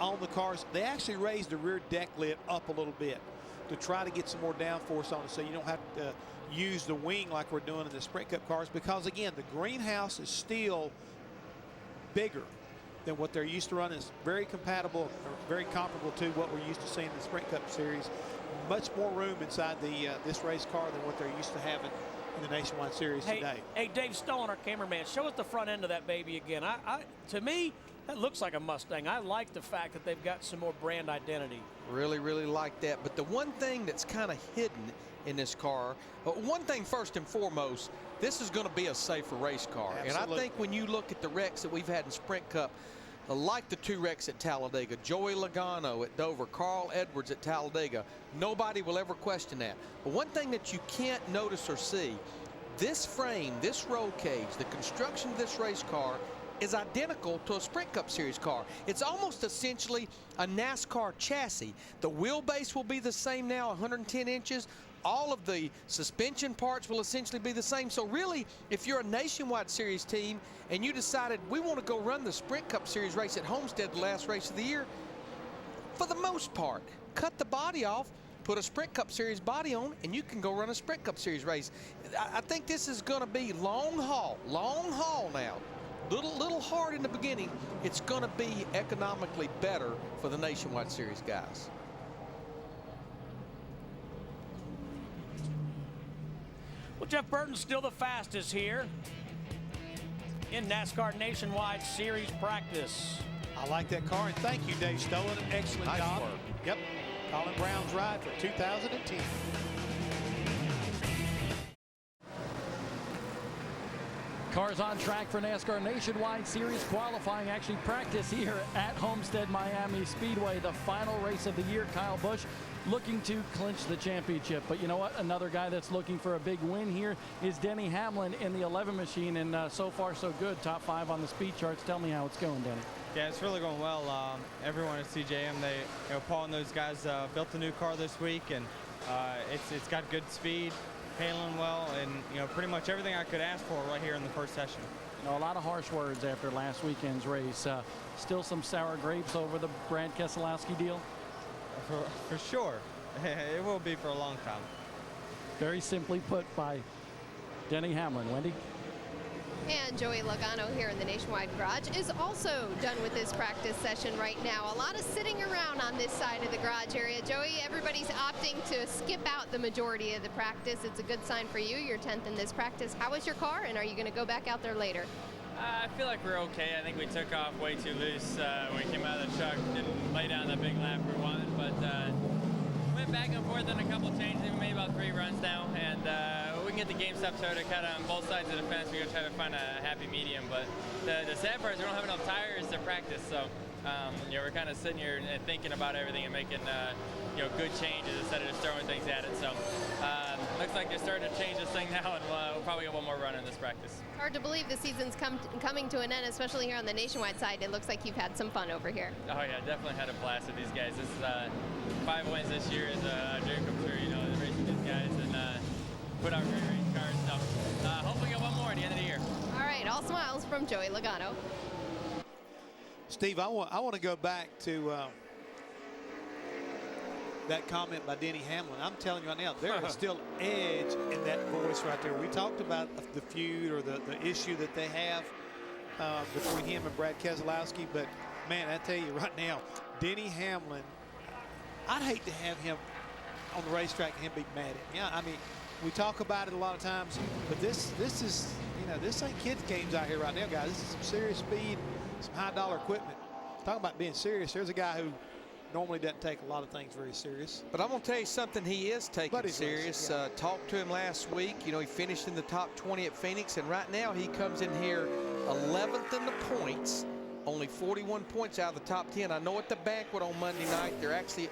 on the cars. They actually raised the rear deck lid up a little bit to try to get some more downforce on it so you don't have to use the wing like we're doing in the Sprint Cup cars, because again the greenhouse is still bigger than what they're used to running. It's very compatible, or very comparable to what we're used to seeing in the Sprint Cup Series. Much more room inside the this race car than what they're used to having in the Nationwide Series today. Hey, Dave Stone, our cameraman, show us the front end of that baby again. To me, that looks like a Mustang. I like the fact that they've got some more brand identity. Really, really like that. But the one thing that's kind of hidden in this car, one thing first and foremost, this is going to be a safer race car. Absolutely. And I think when you look at the wrecks that we've had in Sprint Cup, like the 2 wrecks at Talladega, Joey Logano at Dover, Carl Edwards at Talladega, nobody will ever question that. But one thing that you can't notice or see, this frame, this roll cage, the construction of this race car is identical to a Sprint Cup Series car. It's almost essentially a NASCAR chassis. The wheelbase will be the same now, 110 inches. All of the suspension parts will essentially be the same. So really, if you're a Nationwide Series team and you decided we want to go run the Sprint Cup Series race at Homestead, the last race of the year, for the most part, cut the body off, put a Sprint Cup Series body on, and you can go run a Sprint Cup Series race. I think this is going to be long haul now. Little hard in the beginning. It's going to be economically better for the Nationwide Series guys. Well, Jeff Burton's still the fastest here in NASCAR Nationwide Series practice. I like that car, and thank you, Dave Stolen. Excellent Nice job. work. Yep. Colin Brown's ride for 2010. Cars on track for NASCAR Nationwide Series qualifying. Actually practice here at Homestead-Miami Speedway, the final race of the year. Kyle Busch looking to clinch the championship. But you know what? Another guy that's looking for a big win here is Denny Hamlin in the 11 machine. And so far, so good. Top 5 on the speed charts. Tell me how it's going, Denny. Yeah, it's really going well. Everyone at CJM, Paul and those guys built a new car this week, and it's got good speed, handling well, and pretty much everything I could ask for right here in the first session. You know, a lot of harsh words after last weekend's race. Still some sour grapes over the Brad Keselowski deal? For sure. It will be for a long time. Very simply put by Denny Hamlin. Wendy? And Joey Logano here in the Nationwide Garage is also done with this practice session right now. A lot of sitting around on this side of the garage area. Joey, everybody's opting to skip out the majority of the practice. It's a good sign for you. You're 10th in this practice. How was your car, and are you going to go back out there later? I feel like we're okay. I think we took off way too loose when we came out of the truck. Didn't lay down the big lap we wanted, but went back and forth on a couple of changes. We made about 3 runs now, and we can get the game stop to kind of on both sides of the fence. We're going to try to find a happy medium, but the sad part is we don't have enough tires to practice, so we're kind of sitting here and thinking about everything and making good changes instead of just throwing things at it. So looks like they're starting to change this thing now, and we'll probably get one more run in this practice. Hard to believe the season's coming to an end, especially here on the Nationwide side. It looks like you've had some fun over here. Oh yeah, definitely had a blast with these guys. This is 5 wins this year is a dream come true. Racing these guys and put out great race cars. So hopefully get one more at the end of the year. All right, all smiles from Joey Logano. Steve, I want to go back to that comment by Denny Hamlin. I'm telling you right now, there is still edge in that voice right there. We talked about the feud or the issue that they have between him and Brad Keselowski, but man, I tell you right now, Denny Hamlin, I'd hate to have him on the racetrack and him be mad at me. Yeah, I mean, we talk about it a lot of times, but this is, this ain't kids games out here right now, guys. This is some serious speed, some high-dollar equipment. Talking about being serious, there's a guy who normally doesn't take a lot of things very serious. But I'm going to tell you something he is taking serious. Yeah. Talked to him last week. He finished in the top 20 at Phoenix, and right now he comes in here 11th in the points, only 41 points out of the top 10. I know at the banquet on Monday night, they're actually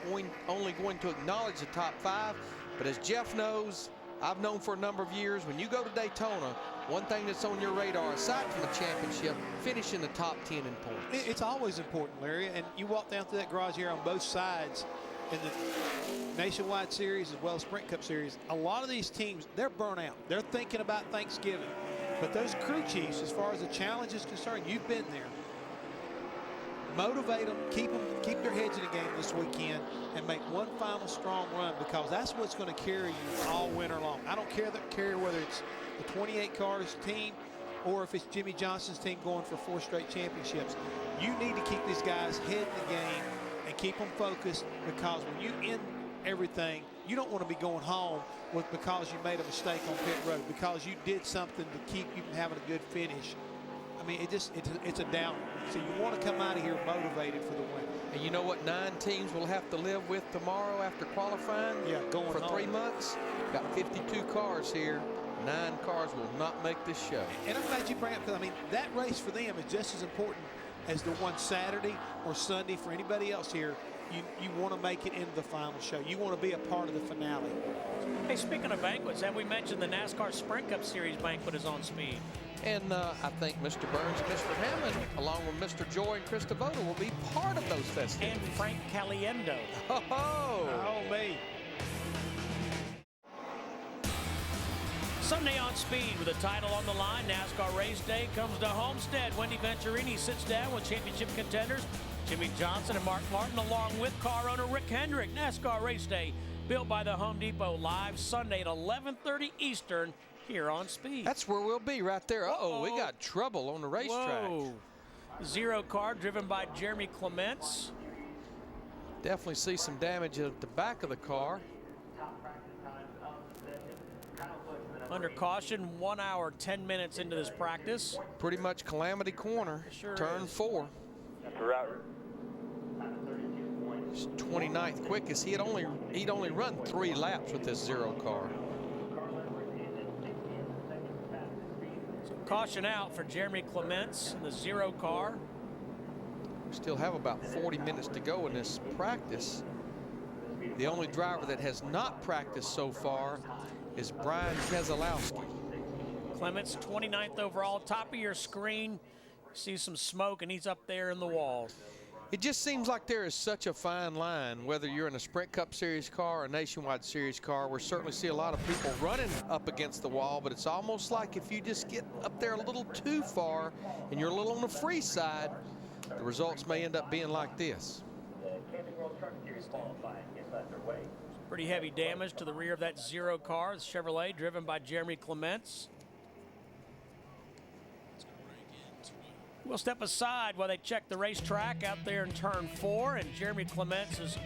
only going to acknowledge the top 5, but as Jeff knows, I've known for a number of years, when you go to Daytona, one thing that's on your radar, aside from the championship, finish in the top 10 in points. It's always important, Larry, and you walk down through that garage here on both sides in the Nationwide Series as well as Sprint Cup Series. A lot of these teams, they're burnt out. They're thinking about Thanksgiving. But those crew chiefs, as far as the challenge is concerned, you've been there. Motivate them, keep their heads in the game this weekend, and make one final strong run, because that's what's going to carry you all winter long. I don't care whether it's the 28 cars team or if it's Jimmy Johnson's team going for 4 straight championships. You need to keep these guys head in the game and keep them focused, because when you end everything, you don't want to be going home because you made a mistake on pit road, because you did something to keep you from having a good finish. I mean, it's a downer. So you want to come out of here motivated for the win. And you know what 9 teams will have to live with tomorrow after qualifying? Yeah, going for home. 3 months. Got 52 cars here. 9 cars will not make this show. And I'm glad you bring it up, because I mean, that race for them is just as important as the one Saturday or Sunday for anybody else here. You want to make it into the final show. You want to be a part of the finale. Hey, speaking of banquets, have we mentioned the NASCAR Sprint Cup Series banquet is on speed? And I think Mr. Burns and Mr. Hammond, along with Mr. Joy and Chris Devoto, will be part of those festivities. And Frank Caliendo. Oh, me. Sunday on Speed with a title on the line. NASCAR Race Day comes to Homestead. Wendy Venturini sits down with championship contenders Jimmy Johnson and Mark Martin, along with car owner Rick Hendrick. NASCAR Race Day, built by the Home Depot, live Sunday at 11:30 Eastern here on Speed. That's where we'll be, right there. Uh-oh, we got trouble on the racetrack. Whoa. Zero car driven by Jeremy Clements. Definitely see some damage at the back of the car. Under caution, 1 hour, 10 minutes into this practice. Pretty much calamity corner, Sure turn is. 4. He's 29th quickest. He'd only run 3 laps with this 0 car. So caution out for Jeremy Clements in the 0 car. We still have about 40 minutes to go in this practice. The only driver that has not practiced so far is Brian Keselowski. Clements 29th overall, top of your screen. See some smoke, and he's up there in the wall. It just seems like there is such a fine line, whether you're in a Sprint Cup Series car or a Nationwide Series car. We certainly see a lot of people running up against the wall, but it's almost like if you just get up there a little too far and you're a little on the free side, the results may end up being like this. Pretty heavy damage to the rear of that 0 car. The Chevrolet driven by Jeremy Clements. We'll step aside while they check the racetrack out there in turn 4, and Jeremy Clements'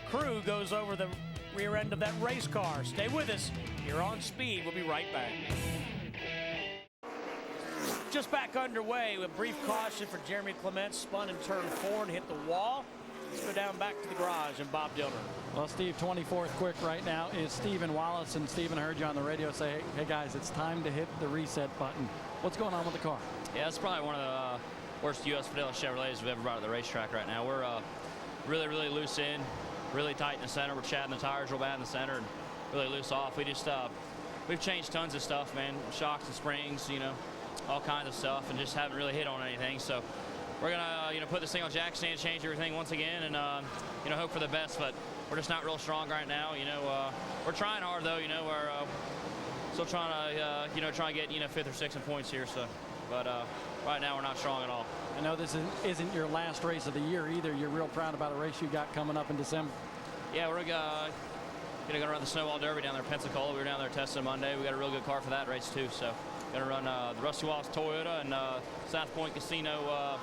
crew goes over the rear end of that race car. Stay with us here on Speed. We'll be right back. Just back underway with brief caution for Jeremy Clements. Spun in turn 4 and hit the wall. Let's go down back to the garage and Bob Dillner. Well, Steve, 24th quick right now is Stephen Wallace, and Stephen, heard you on the radio say, hey guys, it's time to hit the reset button. What's going on with the car? Yeah, it's probably one of the worst U.S. Fidelis Chevrolets we've ever brought to the racetrack right now. We're really, really loose in, really tight in the center. We're chatting the tires real bad in the center and really loose off. We just, we've changed tons of stuff, man. Shocks and springs, you know, all kinds of stuff, and just haven't really hit on anything. So we're gonna, put this thing on jack stand, change everything once again, and hope for the best. But we're just not real strong right now. We're trying hard though. We're still trying to, try and get 5th or 6th in points here. So, but right now we're not strong at all. I know this isn't your last race of the year either. You're real proud about a race you got coming up in December. Yeah, we're gonna run the Snowball Derby down there in Pensacola. We were down there testing Monday. We got a real good car for that race too. So gonna run the Rusty Wallace Toyota and South Point Casino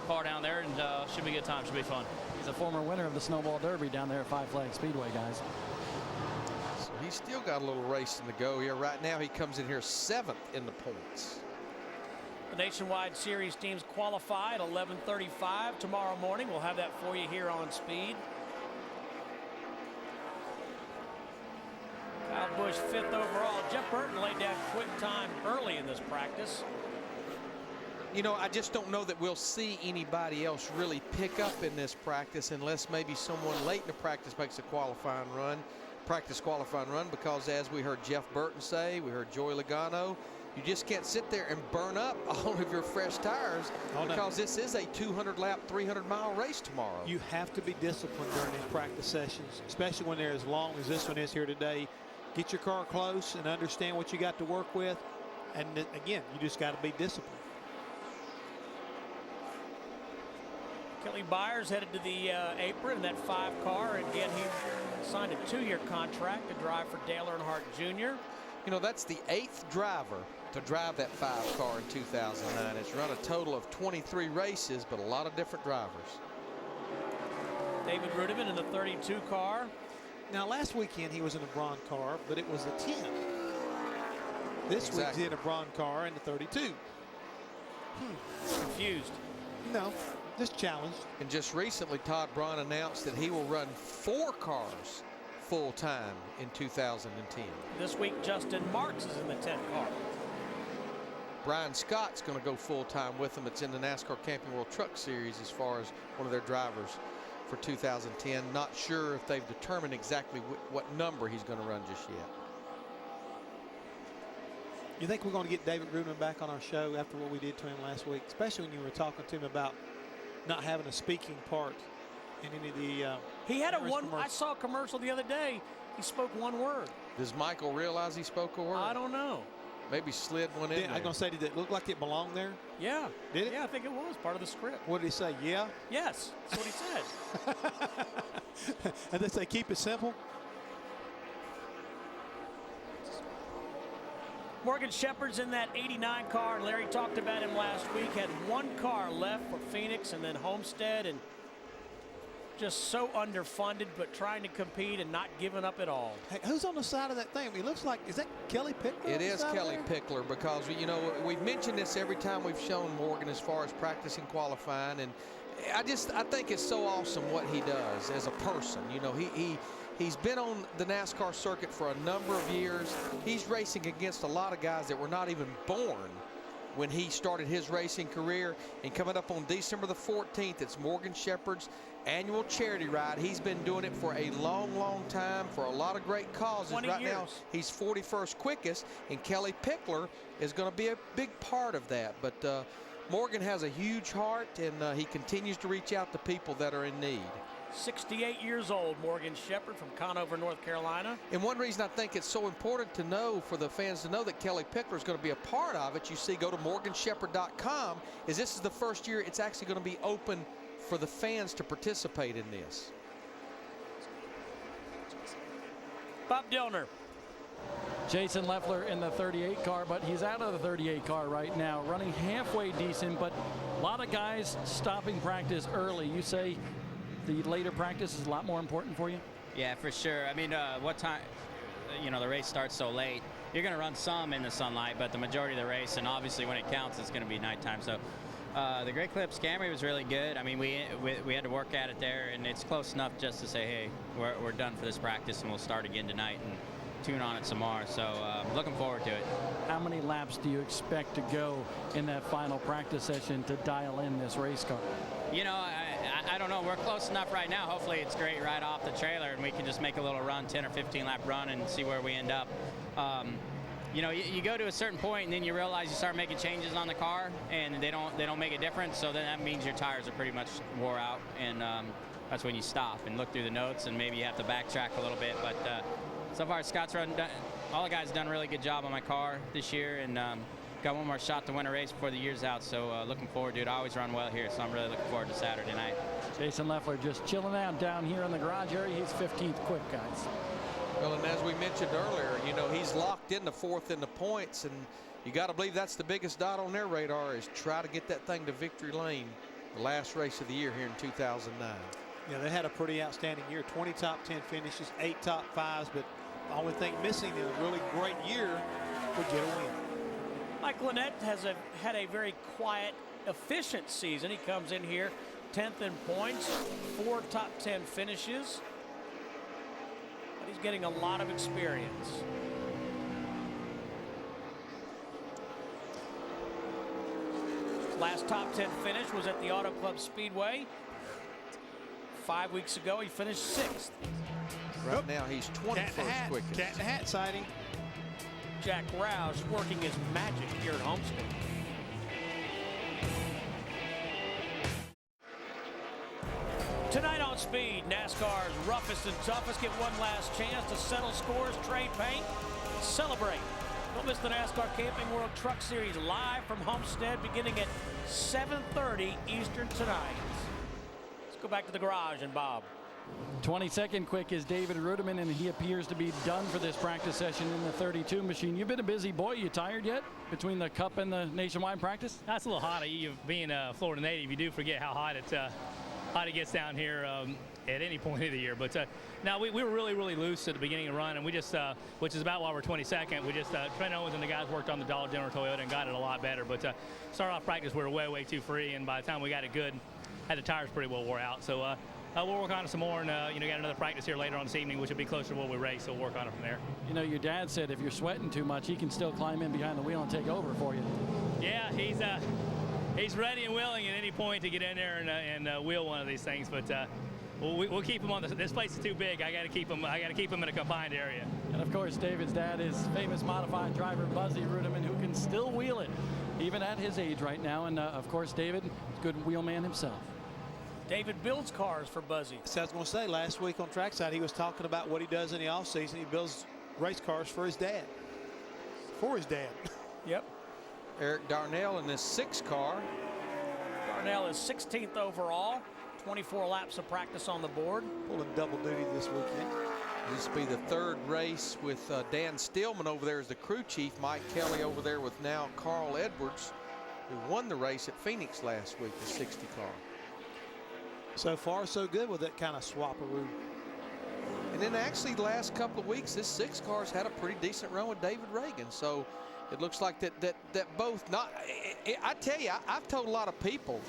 car down there, and should be a good time. Should be fun. He's a former winner of the Snowball Derby down there at Five Flags Speedway, guys. So he's still got a little racing to go here. Right now he comes in here 7th in the points. The Nationwide Series teams qualify at 11:35 tomorrow morning. We'll have that for you here on Speed. Kyle Busch 5th overall. Jeff Burton laid down quick time early in this practice. I just don't know that we'll see anybody else really pick up in this practice unless maybe someone late in the practice makes a practice qualifying run, because as we heard Jeff Burton say, we heard Joey Logano, you just can't sit there and burn up all of your fresh tires because this is a 200-lap, 300-mile race tomorrow. You have to be disciplined during these practice sessions, especially when they're as long as this one is here today. Get your car close and understand what you got to work with. And again, you just got to be disciplined. Kelly Byers headed to the apron in that 5 car. Again, he signed a 2-year contract to drive for Dale Earnhardt Jr. That's the 8th driver to drive that 5 car in 2009. It's run a total of 23 races, but a lot of different drivers. David Rudiman in the 32 car. Now, last weekend he was in a Braun car, but it was a 10. This week he's in a Braun car in the 32. Confused. No, just challenged. And just recently, Todd Braun announced that he will run 4 cars full-time in 2010. This week, Justin Marks is in the 10 car. Brian Scott's going to go full-time with them. It's in the NASCAR Camping World Truck Series as far as one of their drivers for 2010. Not sure if they've determined exactly what number he's going to run just yet. You think we're going to get David Rudiman back on our show after what we did to him last week, especially when you were talking to him about not having a speaking part in any of the he had I saw a commercial the other day. He spoke 1 word. Does Michael realize he spoke a word? I don't know. Maybe slid one in there. I was going to say, did it look like it belonged there? Yeah. Did it? Yeah, I think it was part of the script. What did he say? Yeah? Yes, that's what he said. And they say keep it simple? Morgan Shepherd's in that 89 car. Larry talked about him last week. Had 1 car left for Phoenix and then Homestead. And just so underfunded, but trying to compete and not giving up at all. Hey, who's on the side of that thing? I mean, it looks like, is that Kelly Pickler? It is Kelly Pickler, because, you know, we've mentioned this every time we've shown Morgan as far as practicing qualifying, and I think it's so awesome what he does as a person. You know, he's been on the NASCAR circuit for a number of years. He's racing against a lot of guys that were not even born when he started his racing career. And coming up on December the 14th, it's Morgan Shepherd's annual charity ride. He's been doing it for a long, long time for a lot of great causes. 20 right years. now, he's 41st quickest, and Kelly Pickler is going to be a big part of that. But Morgan has a huge heart, and he continues to reach out to people that are in need. 68 years old, Morgan Shepherd from Conover, North Carolina. And one reason I think it's so important to know, for the fans to know, that Kelly Pickler is going to be a part of it, you see, go to morganshepherd.com, is this is the first year it's actually going to be open for the fans to participate in this. Bob Dillner. Jason Leffler in the 38 car, but he's out of the 38 car right now, running halfway decent, but a lot of guys stopping practice early. You say the later practice is a lot more important for you? Yeah, for sure. I mean, what time, you know, the race starts so late. You're going to run some in the sunlight, but the majority of the race, and obviously when it counts, it's going to be nighttime. So the Great Clips Camry was really good. I mean, we had to work at it there, and it's close enough just to say, hey, we're done for this practice, and we'll start again tonight and tune on it some more. So looking forward to it. How many laps do you expect to go in that final practice session to dial in this race car? You know, I don't know. We're close enough right now. Hopefully it's great right off the trailer, and we can just make a little run, 10 or 15 lap run, and see where we end up. You know, you go to a certain point, and then you realize you start making changes on the car, and they don't make a difference. So then that means your tires are pretty much wore out, and that's when you stop and look through the notes, and maybe you have to backtrack a little bit. But so far, Scott's all the guys done a really good job on my car this year, and got one more shot to win a race before the year's out. So looking forward to it. I always run well here, so I'm really looking forward to Saturday night. Jason Leffler just chilling out down here in the garage area. He's 15th quick, guys. Well, and as we mentioned earlier, you know, he's locked in the fourth in the points, and you got to believe that's the biggest dot on their radar, is try to get that thing to victory lane the last race of the year here in 2009. Yeah, they had a pretty outstanding year. 20 top 10 finishes, 8 top 5s, but the only thing missing in a really great year would get a win. Mike Lynette has had a very quiet, efficient season. He comes in here 10th in points, 4 top 10 finishes. But he's getting a lot of experience. His last top 10 finish was at the Auto Club Speedway. 5 weeks ago, he finished 6th. Right now, he's 21st quickest. Cat in the hat sighting. Jack Roush working his magic here at Homestead. Tonight on Speed, NASCAR's roughest and toughest get one last chance to settle scores, trade paint, celebrate. Don't miss the NASCAR Camping World Truck Series live from Homestead beginning at 7:30 Eastern tonight. Let's go back to the garage and Bob. 22nd quick is David Ruderman, and he appears to be done for this practice session in the 32 machine. You've been a busy boy. You tired yet between the Cup and the nationwide practice? That's a little hot. You being a Florida native, you do forget how hot it gets down here at any point of the year. But now we were really loose at the beginning of the run, and we just, which is about why we're 22nd, we just, Trent Owens and the guys worked on the Dollar General Toyota and got it a lot better. But start off practice, we were way too free, and by the time we got it good, had the tires pretty well wore out. So we'll work on it some more, and you know, got another practice here later on this evening, which will be closer to where we race, so we'll work on it from there. You know, your dad said if you're sweating too much, he can still climb in behind the wheel and take over for you. Yeah, he's ready and willing at any point to get in there and wheel one of these things, but we'll keep him on this place is too big. I got to keep him in a confined area. And of course, David's dad is famous modified driver Buzzy Ruderman, who can still wheel it even at his age right now. And of course, David is a good wheelman himself. David builds cars for Buzzy. So I was going to say, last week on Trackside, he was talking about what he does in the offseason. He builds race cars for his dad. Yep. Eric Darnell in this 6 car. Darnell is 16th overall. 24 laps of practice on the board. Pulling double duty this weekend. This will be the 3rd race with Dan Stillman over there as the crew chief. Mike Kelly over there with now Carl Edwards, who won the race at Phoenix last week, the 60 car. So far, so good with that kind of swap-a-roo. And then actually the last couple of weeks, this 6 car's had a pretty decent run with David Reagan. So it looks like that both not. I tell you, I've told a lot of people,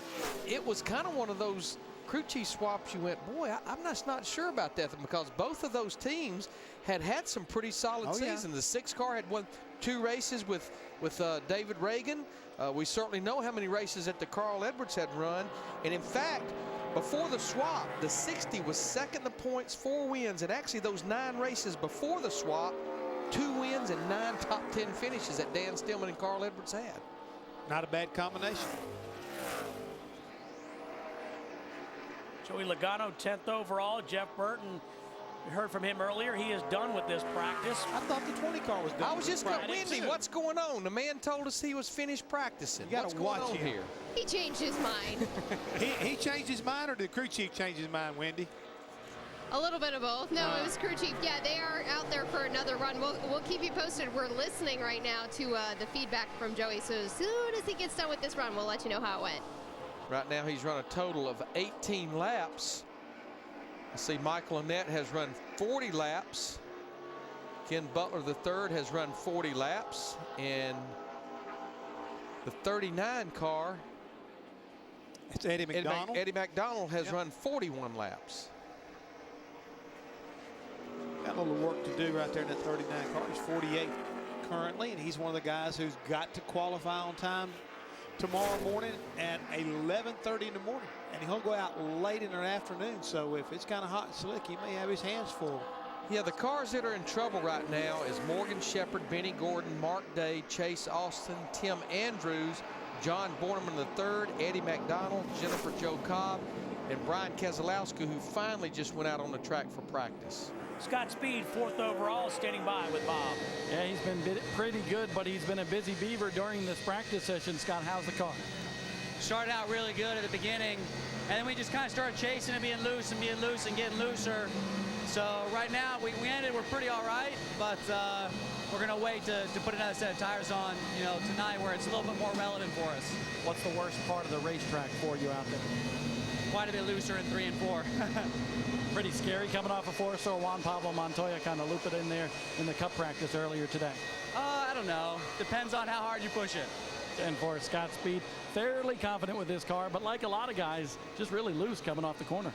it was kind of one of those crew chief swaps. You went, boy, I'm just not sure about that, because both of those teams had some pretty solid seasons. The 6 car had won 2 races with David Reagan. We certainly know how many races that the Carl Edwards had run, and in fact, before the swap, the 60 was second in points, 4 wins, and actually those 9 races before the swap, 2 wins and 9 top 10 finishes that Dan Stillman and Carl Edwards had. Not a bad combination. Joey Logano, 10th overall. Jeff Burton, we heard from him earlier. He is done with this practice. I thought the 20 car was done. I was just going to Wendy, what's going on? The man told us he was finished practicing. What's going on here? He changed his mind. he changed his mind, or did the crew chief change his mind, Wendy? A little bit of both. No, it was crew chief. Yeah, they are out there for another run. We'll keep you posted. We're listening right now to the feedback from Joey. So as soon as he gets done with this run, we'll let you know how it went. Right now he's run a total of 18 laps. I see Michael Annette has run 40 laps. Ken Butler III has run 40 laps. And the 39 car, it's Eddie McDonald. Eddie McDonald has run 41 laps. Got a little work to do right there in that 39 car. He's 48 currently, and he's one of the guys who's got to qualify on time tomorrow morning at 11:30 in the morning, and he'll go out late in the afternoon. So if it's kind of hot and slick, he may have his hands full. Yeah, the cars that are in trouble right now is Morgan Shepherd, Benny Gordon, Mark Day, Chase Austin, Tim Andrews, John Borneman III, Eddie McDonald, Jennifer Jo Cobb, and Brian Keselowski, who finally just went out on the track for practice. Scott Speed, 4th overall, standing by with Bob. Yeah, he's been pretty good, but he's been a busy beaver during this practice session. Scott, how's the car? Started out really good at the beginning, and then we just kind of started chasing and being loose and getting looser. So right now we're pretty all right, but we're going to wait to put another set of tires on, tonight, where it's a little bit more relevant for us. What's the worst part of the racetrack for you out there? Quite a bit looser in 3 and 4. Pretty scary coming off of Forrester. Juan Pablo Montoya kind of looped it in there in the cup practice earlier today. I don't know. Depends on how hard you push it. And for Scott Speed, fairly confident with this car, but like a lot of guys, just really loose coming off the corner.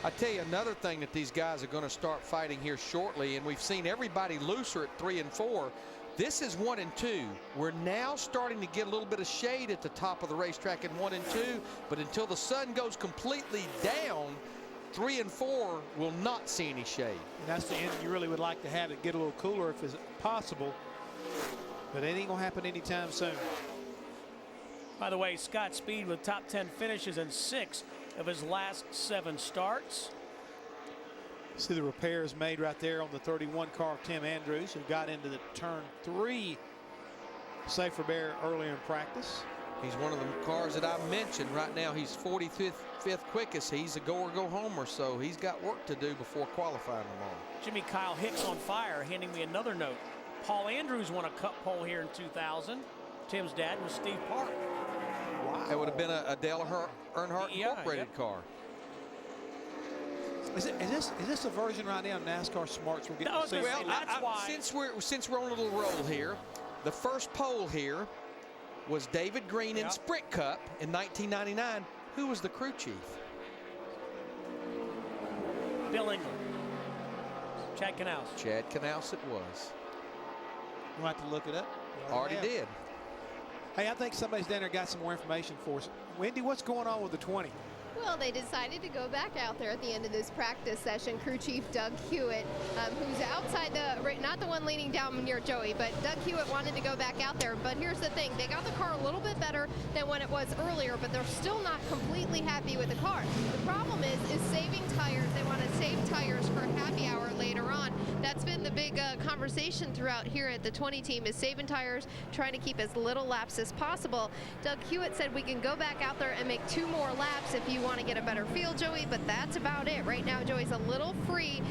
I tell you another thing that these guys are going to start fighting here shortly, and we've seen everybody looser at 3 and 4. This is 1 and 2. We're now starting to get a little bit of shade at the top of the racetrack in 1 and 2, but until the sun goes completely down, 3 and 4 will not see any shade. And that's the end you really would like to have it get a little cooler if it's possible, but it ain't gonna happen anytime soon. By the way, Scott Speed with top 10 finishes in 6 of his last 7 starts. See the repairs made right there on the 31 car of Tim Andrews, who got into the turn 3 safer bear earlier in practice. He's one of the cars that I mentioned. Right now he's 45th quickest. He's a go or go homer, so he's got work to do before qualifying tomorrow. Jimmy Kyle Hicks on fire, handing me another note. Paul Andrews won a cup pole here in 2000. Tim's dad was Steve Park. Wow. It would have been a Dale Earnhardt Incorporated car. Is this a version right now of NASCAR Smarts we're getting to see? Well, since we're on a little roll here, the first pole here was David Green in Sprint Cup in 1999. Who was the crew chief? Bill England. Chad Knaus. Chad Knaus it was. We'll have to look it up. Already did. Hey, I think somebody's down there got some more information for us. Wendy, what's going on with the 20? Well, they decided to go back out there at the end of this practice session. Crew chief Doug Hewitt, who's outside not the one leaning down near Joey, but Doug Hewitt wanted to go back out there. But here's the thing, they got the car a little bit better than when it was earlier, but they're still not completely happy with the car. The problem is saving tires. They want to save tires for happy hour later on. That's been the big conversation throughout here at the 20 team, is saving tires, trying to keep as little laps as possible. Doug Hewitt said we can go back out there and make 2 more laps if you want to get a better feel, Joey, but that's about it. Right now, Joey's a little free.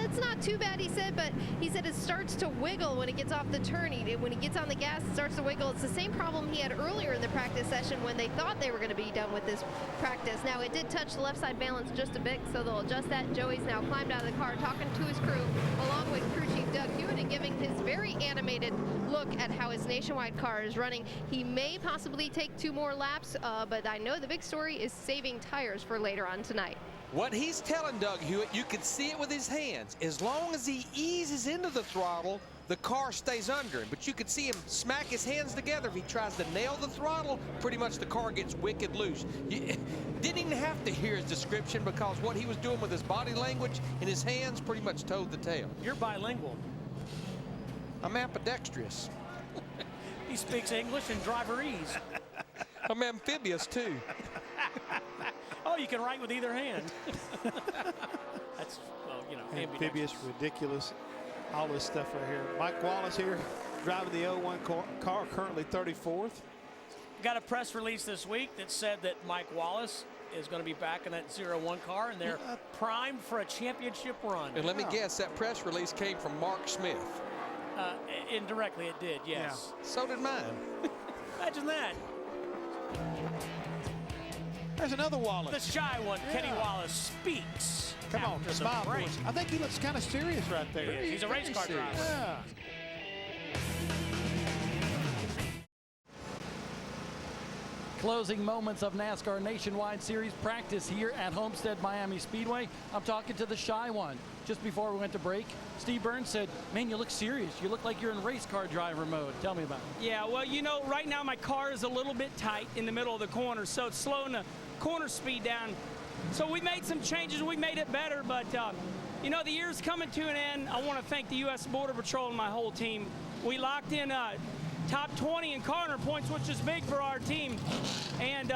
it's not too bad, he said, but he said it starts to wiggle when it gets off the turn. When he gets on the gas, it starts to wiggle. It's the same problem he had earlier in the practice session when they thought they were going to be done with this practice. Now, it did touch the left side balance just a bit, so they'll adjust that. Joey's now climbed out of the car, talking to his crew, along with crew chief Doug Hewitt, and giving his very animated look at how his Nationwide car is running. He may possibly take 2 more laps, but I know the big story is saving tires for later on tonight. What he's telling Doug Hewitt, you can see it with his hands. As long as he eases into the throttle, the car stays under him. But you can see him smack his hands together. If he tries to nail the throttle, pretty much the car gets wicked loose. You didn't even have to hear his description, because what he was doing with his body language and his hands pretty much told the tale. You're bilingual. I'm ambidextrous. He speaks English and driverese. I'm amphibious, too. Oh, you can write with either hand. That's, well, you know, amphibious, ridiculous, all this stuff right here. Mike Wallace here, driving the 01 car, currently 34th. Got a press release this week that said that Mike Wallace is going to be back in that 01 car, and they're primed for a championship run. And let me guess, that press release came from Mark Smith. Indirectly, it did, yes. Yeah. So did mine. Imagine that. There's another Wallace. The shy one, Kenny Wallace, speaks. Come on, smile, break. boys. I think he looks kind of serious right there. He's a race car driver. Yeah. Closing moments of NASCAR Nationwide Series practice here at Homestead-Miami Speedway. I'm talking to the shy one. Just before we went to break, Steve Burns said, man, you look serious. You look like you're in race car driver mode. Tell me about it. Yeah, well, you know, right now my car is a little bit tight in the middle of the corner, so it's slowing the corner speed down. So we made some changes. We made it better, but, you know, the year's coming to an end. I want to thank the U.S. Border Patrol and my whole team. We locked in top 20 in corner points, which is big for our team. And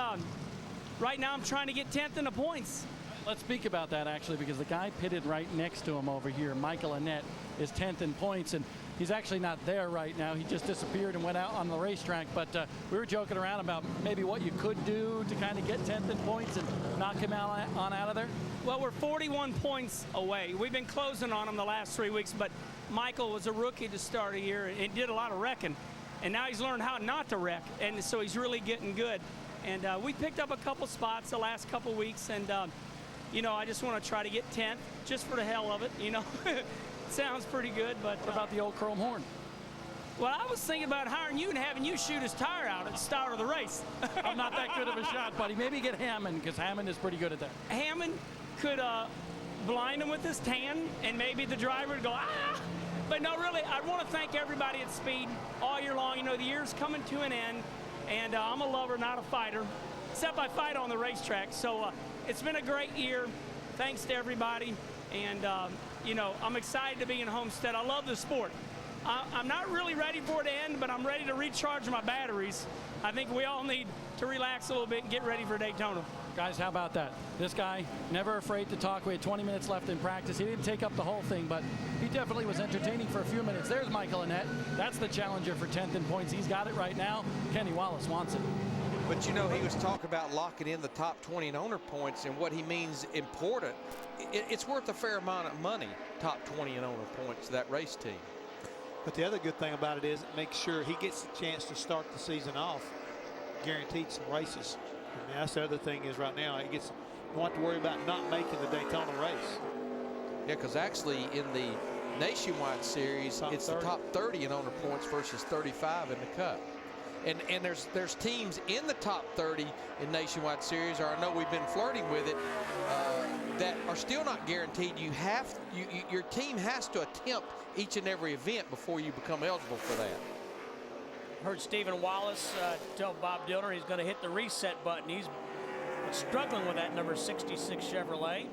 right now I'm trying to get 10th in the points. Let's speak about that, actually, because the guy pitted right next to him over here, Michael Annett, is 10th in points, and he's actually not there right now. He just disappeared and went out on the racetrack, but we were joking around about maybe what you could do to kind of get 10th in points and knock him out of there. Well, we're 41 points away. We've been closing on him the last 3 weeks, but Michael was a rookie to start a year and did a lot of wrecking, and now he's learned how not to wreck, and so he's really getting good. And we picked up a couple spots the last couple weeks, and you know, I just want to try to get 10th just for the hell of it, you know. Sounds pretty good, but what about the old chrome horn? Well, I was thinking about hiring you and having you shoot his tire out at the start of the race. I'm not that good of a shot, buddy. Maybe get Hammond, because Hammond is pretty good at that. Hammond could blind him with his tan, and maybe the driver would go, ah! But no, really, I want to thank everybody at Speed all year long. You know, the year's coming to an end, and I'm a lover, not a fighter, except I fight on the racetrack. So it's been a great year. Thanks to everybody. And, you know, I'm excited to be in Homestead. I love the sport. I'm not really ready for it to end, but I'm ready to recharge my batteries. I think we all need to relax a little bit and get ready for Daytona. Guys, how about that? This guy, never afraid to talk. We had 20 minutes left in practice. He didn't take up the whole thing, but he definitely was entertaining for a few minutes. There's Michael Annett. That's the challenger for 10th in points. He's got it right now. Kenny Wallace wants it. But, you know, he was talking about locking in the top 20 in owner points, and what he means important. It's worth a fair amount of money, top 20 in owner points to that race team. But the other good thing about it is it makes sure he gets a chance to start the season off guaranteed some races. I mean, that's the other thing is right now, you don't have to worry about not making the Daytona race. Yeah, because actually in the Nationwide Series, it's the top 30 in owner points versus 35 in the Cup. And there's teams in the top 30 in Nationwide Series, or I know we've been flirting with it, that are still not guaranteed. Your team has to attempt each and every event before you become eligible for that. Heard Stephen Wallace tell Bob Dillner he's going to hit the reset button. He's struggling with that number 66 Chevrolet.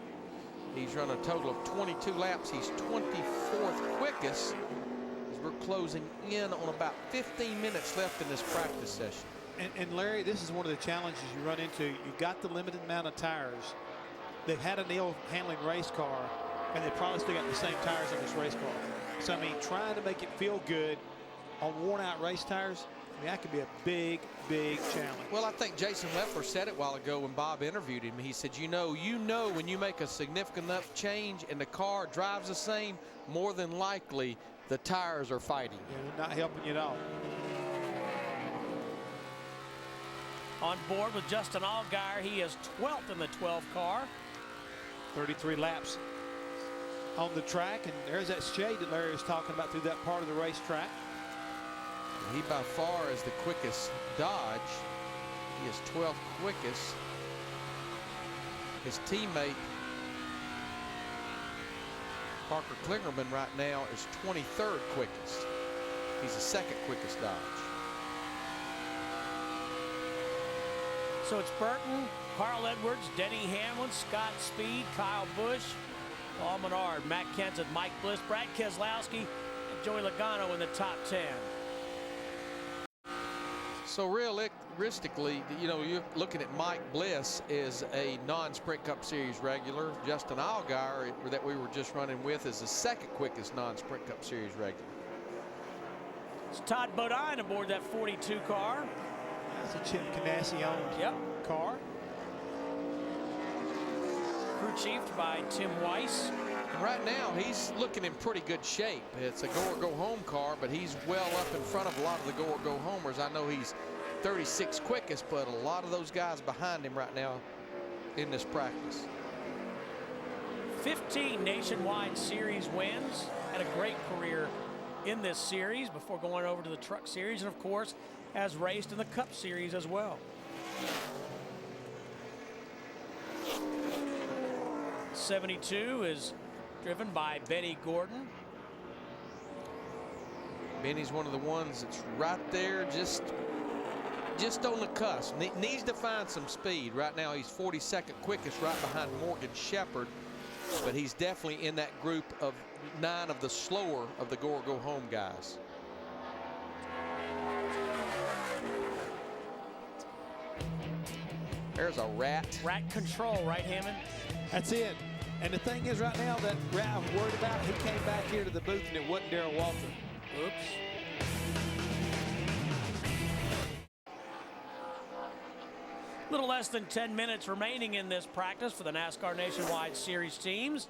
He's run a total of 22 laps. He's 24th quickest. We're closing in on about 15 minutes left in this practice session. And Larry, this is one of the challenges you run into. You've got the limited amount of tires. They've had a Neil handling race car, and they probably still got the same tires on this race car. So, I mean, trying to make it feel good on worn-out race tires, I mean, that could be a big, big challenge. Well, I think Jason Leffler said it a while ago when Bob interviewed him. He said, you know when you make a significant enough change and the car drives the same, more than likely the tires are fighting. Yeah, they're not helping you at all. On board with Justin Allgaier, he is 12th in the 12 car. 33 laps on the track, and there's that shade that Larry was talking about through that part of the racetrack. He by far is the quickest Dodge. He is 12th quickest. His teammate Parker Klingerman right now is 23rd quickest. He's the second quickest Dodge. So it's Burton, Carl Edwards, Denny Hamlin, Scott Speed, Kyle Busch, Paul Menard, Matt Kenseth, Mike Bliss, Brad Keselowski, and Joey Logano in the top 10. So realistically, you know, you're looking at Mike Bliss is a non-Sprint Cup Series regular. Justin Allgaier, that we were just running with, is the second quickest non-Sprint Cup Series regular. It's Todd Bodine aboard that 42 car. That's a Chip Ganassi owned car. Crew chiefed by Tim Weiss. And right now, he's looking in pretty good shape. It's a go or go home car, but he's well up in front of a lot of the go or go homers. I know he's 36 quickest, but a lot of those guys behind him right now in this practice. 15 nationwide series wins. Had a great career in this series before going over to the Truck Series, and of course has raced in the Cup Series as well. '72 is driven by Benny Gordon. Benny's one of the ones that's right there, just on the cusp. Needs to find some speed. Right now he's 42nd quickest, right behind Morgan Shepherd, but he's definitely in that group of 9 of the slower of the go or go home guys. There's a rat. Rat control, right, Hammond? That's it. And the thing is, right now, that rat I was worried about, he came back here to the booth and it wasn't Darrell Walter. Oops. Little less than 10 minutes remaining in this practice for the NASCAR Nationwide Series teams.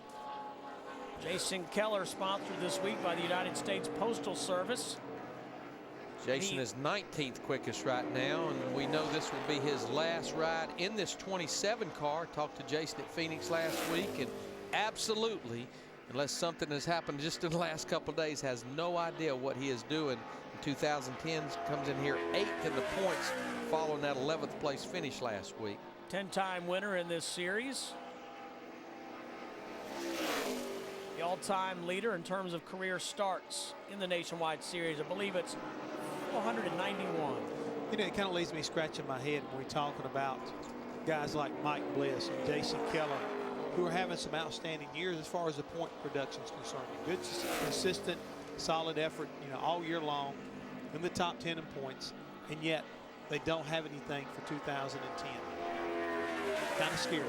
Jason Keller, sponsored this week by the United States Postal Service. Jason is 19th quickest right now, and we know this will be his last ride in this 27 car. Talked to Jason at Phoenix last week, and absolutely, unless something has happened just in the last couple of days, has no idea what he is doing. In 2010, comes in here 8th in the points following that 11th place finish last week. 10-time winner in this series. The all-time leader in terms of career starts in the Nationwide Series. I believe it's 491. You know, it kind of leaves me scratching my head when we're talking about guys like Mike Bliss and Jason Keller, who are having some outstanding years as far as the point production is concerned. Good, consistent, solid effort, you know, all year long in the top 10 in points, and yet they don't have anything for 2010. Kind of scary.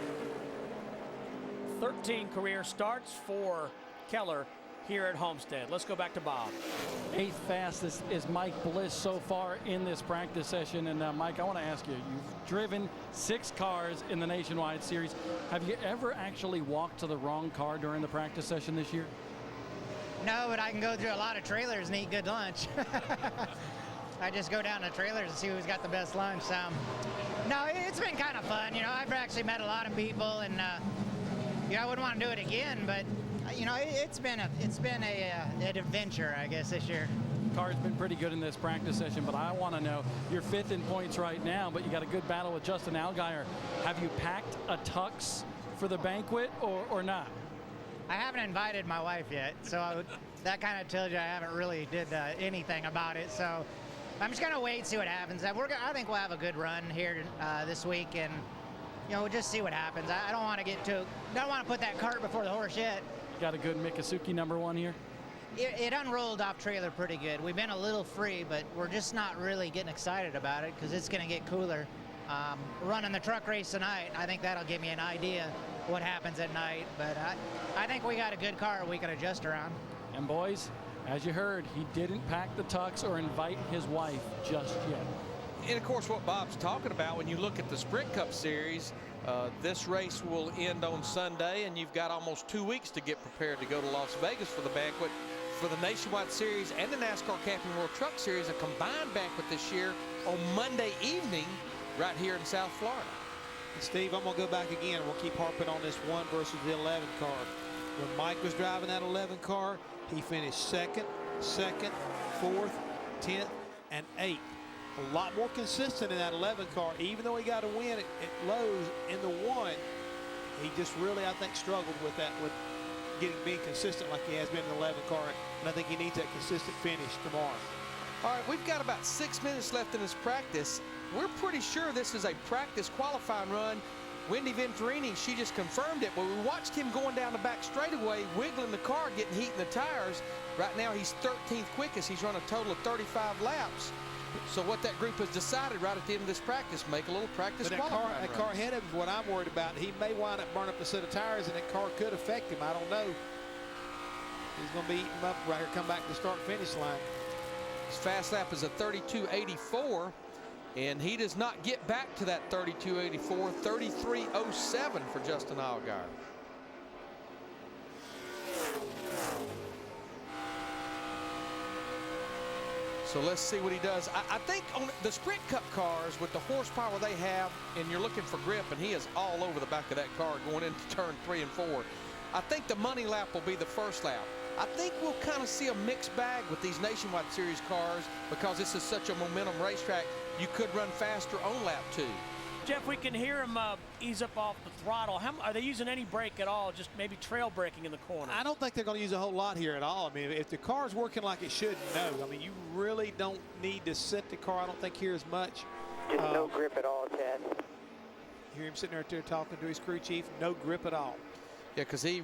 13 career starts for Keller here at Homestead. Let's go back to Bob. 8th fastest is Mike Bliss so far in this practice session. And Mike, I want to ask you, you've driven 6 cars in the Nationwide Series. Have you ever actually walked to the wrong car during the practice session this year? No, but I can go through a lot of trailers and eat good lunch. I just go down to trailers and see who's got the best lunch. No, it's been kind of fun. You know, I've actually met a lot of people, and you know, I wouldn't want to do it again, but you know, it's been an adventure, I guess, this year. Car's been pretty good in this practice session, but I want to know, you're 5th in points right now, but you got a good battle with Justin Allgaier. Have you packed a tux for the banquet or not? I haven't invited my wife yet, so that kind of tells you I haven't really did anything about it. So I'm just gonna wait and see what happens. I think we'll have a good run here this week, and you know, we'll just see what happens. I don't want to put that cart before the horse yet. Got a good Mikasuki #1 here? It unrolled off trailer pretty good. We've been a little free, but we're just not really getting excited about it because it's going to get cooler. Running the truck race tonight, I think that'll give me an idea what happens at night. But I think we got a good car we can adjust around. And boys, As you heard, he didn't pack the tux or invite his wife just yet. And of course, what Bob's talking about, when you look at the Sprint Cup Series, this race will end on Sunday, and you've got almost 2 weeks to get prepared to go to Las Vegas for the banquet. For the Nationwide Series and the NASCAR Camping World Truck Series, a combined banquet this year on Monday evening right here in South Florida. And Steve, I'm going to go back again. We'll keep harping on this 1 versus the 11 car. When Mike was driving that 11 car, he finished second, 4th, 10th, and 8th. A lot more consistent in that 11 car. Even though he got a win at Lowe's in the 1, he just really, I think, struggled with that, with being consistent like he has been in the 11 car. And I think he needs that consistent finish tomorrow. All right, we've got about 6 minutes left in this practice. We're pretty sure this is a practice qualifying run. Wendy Venturini, she just confirmed it. But we watched him going down the back straightaway, wiggling the car, getting heat in the tires. Right now, he's 13th quickest. He's run a total of 35 laps. So what that group has decided right at the end of this practice, make a little practice qualifying run. That car ahead of him is what I'm worried about. He may wind up burning up a set of tires, and that car could affect him. I don't know. He's going to be eating up right here, come back to the start-finish line. His fast lap is a 32.84, and he does not get back to that 32.84, 33.07 for Justin Allgaier. So let's see what he does. I think on the Sprint Cup cars, with the horsepower they have, and you're looking for grip, and he is all over the back of that car going into turn 3 and 4. I think the money lap will be the first lap. I think we'll kind of see a mixed bag with these Nationwide Series cars because this is such a momentum racetrack. You could run faster on lap 2. Jeff, we can hear him ease up off the throttle. Are they using any brake at all? Just maybe trail braking in the corner? I don't think they're going to use a whole lot here at all. I mean, if the car's working like it should, no. I mean, you really don't need to set the car, I don't think, here as much. Just no grip at all, Chad. Hear him sitting right there talking to his crew chief. No grip at all. Yeah, because he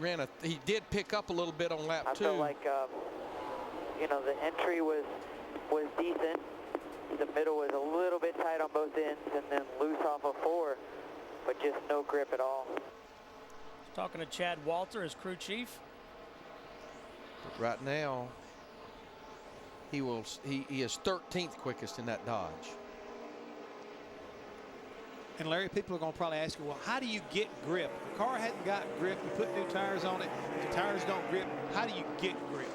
did pick up a little bit on lap 2. I felt like, you know, the entry was decent. The middle was a little bit tight on both ends, and then loose off of 4, but just no grip at all. Talking to Chad Walter, his crew chief. But right now, he is 13th quickest in that Dodge. And Larry, people are going to probably ask you, well, how do you get grip? If the car hasn't got grip, you put new tires on it, the tires don't grip, how do you get grip?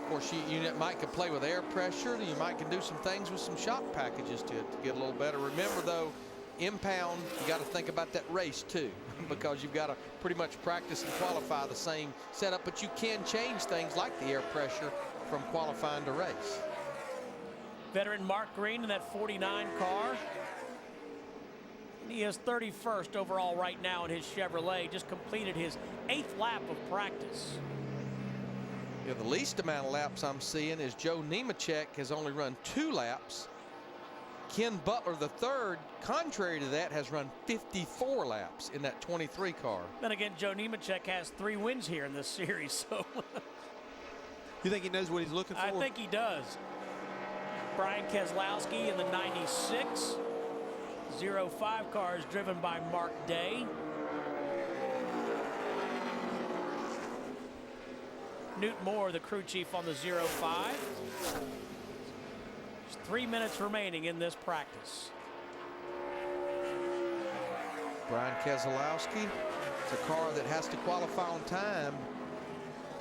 Of course, you might can play with air pressure. You might can do some things with some shock packages to get a little better. Remember, though, impound, you got to think about that race, too, because you've got to pretty much practice and qualify the same setup, but you can change things like the air pressure from qualifying to race. Veteran Mark Green in that 49 car. He is 31st overall right now in his Chevrolet. Just completed his 8th lap of practice. Yeah, the least amount of laps I'm seeing is Joe Nemechek has only run 2 laps. Ken Butler III, contrary to that, has run 54 laps in that 23 car. Then again, Joe Nemechek has 3 wins here in this series. So you think he knows what he's looking for? I think he does. Brian Keselowski in the 96. 05 car is driven by Mark Day. Newt Moore, the crew chief on the 05. There's 3 minutes remaining in this practice. Brian Keselowski, it's a car that has to qualify on time.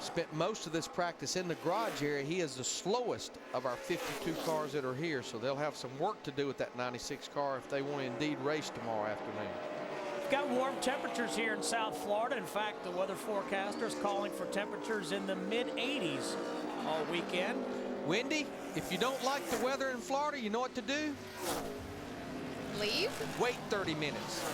Spent most of this practice in the garage area. He is the slowest of our 52 cars that are here, so they'll have some work to do with that 96 car if they want to indeed race tomorrow afternoon. We've got warm temperatures here in South Florida. In fact, the weather forecaster is calling for temperatures in the mid-80s all weekend. Wendy, if you don't like the weather in Florida, you know what to do? Leave? Wait 30 minutes.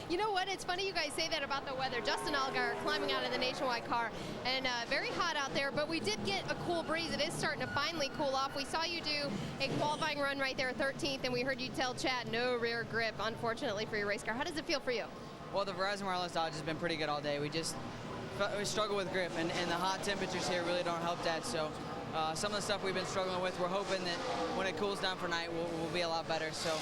You know what? It's funny you guys say that about the weather. Justin Allgaier climbing out of the Nationwide car, and very hot out there, but we did get a cool breeze. It is starting to finally cool off. We saw you do a qualifying run right there, 13th, and we heard you tell Chad no rear grip, unfortunately, for your race car. How does it feel for you? Well, the Verizon Wireless Dodge has been pretty good all day. We struggle with grip, and the hot temperatures here really don't help that. So some of the stuff we've been struggling with, we're hoping that when it cools down for night, we'll be a lot better. So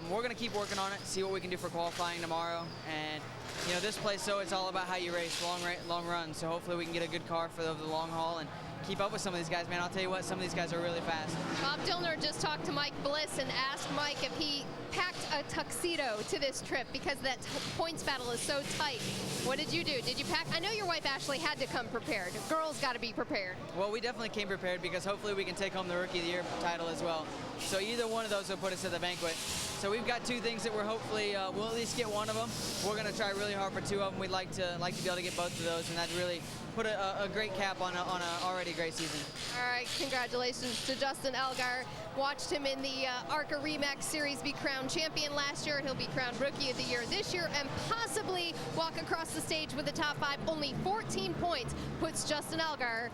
we're going to keep working on it, see what we can do for qualifying tomorrow. And, you know, this place, so it's all about how you race, long run. So hopefully we can get a good car for the long haul and keep up with some of these guys, man. I'll tell you what, some of these guys are really fast. Bob Dillner just talked to Mike Bliss and asked Mike if he packed a tuxedo to this trip because that points battle is so tight. What did you do? Did you pack? I know your wife Ashley had to come prepared. Girls got to be prepared. Well, we definitely came prepared because hopefully we can take home the Rookie of the Year title as well. So either one of those will put us at the banquet. So we've got two things that we're hopefully, we'll at least get one of them. We're going to try really hard for two of them. We'd like to be able to get both of those, and that'd really put a great cap on an already great season. All right, congratulations to Justin Allgaier. Watched him in the ARCA REMAX Series be crowned champion last year. He'll be crowned Rookie of the Year this year and possibly walk across the stage with the top 5. Only 14 points puts Justin Allgaier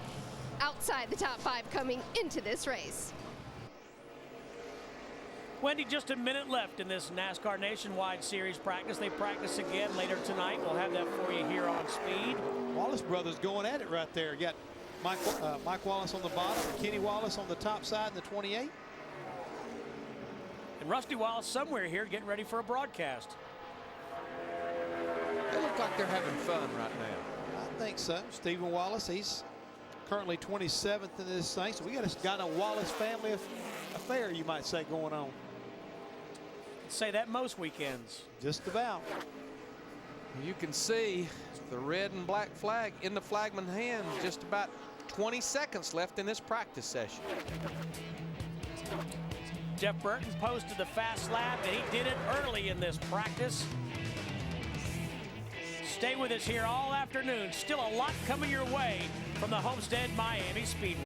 outside the top 5 coming into this race. Wendy, just a minute left in this NASCAR Nationwide Series practice. They practice again later tonight. We'll have that for you here on Speed. Wallace brothers going at it right there. You got Mike Wallace on the bottom, and Kenny Wallace on the top side in the 28. And Rusty Wallace somewhere here getting ready for a broadcast. They look like they're having fun right now. I think so. Stephen Wallace, he's currently 27th in this thing. So we got a Wallace family affair, you might say, going on. Say that most weekends. Just about. You can see the red and black flag in the flagman hand. Just about 20 seconds left in this practice session. Jeff Burton posted the fast lap, and he did it early in this practice. Stay with us here all afternoon. Still a lot coming your way from the Homestead-Miami Speedway.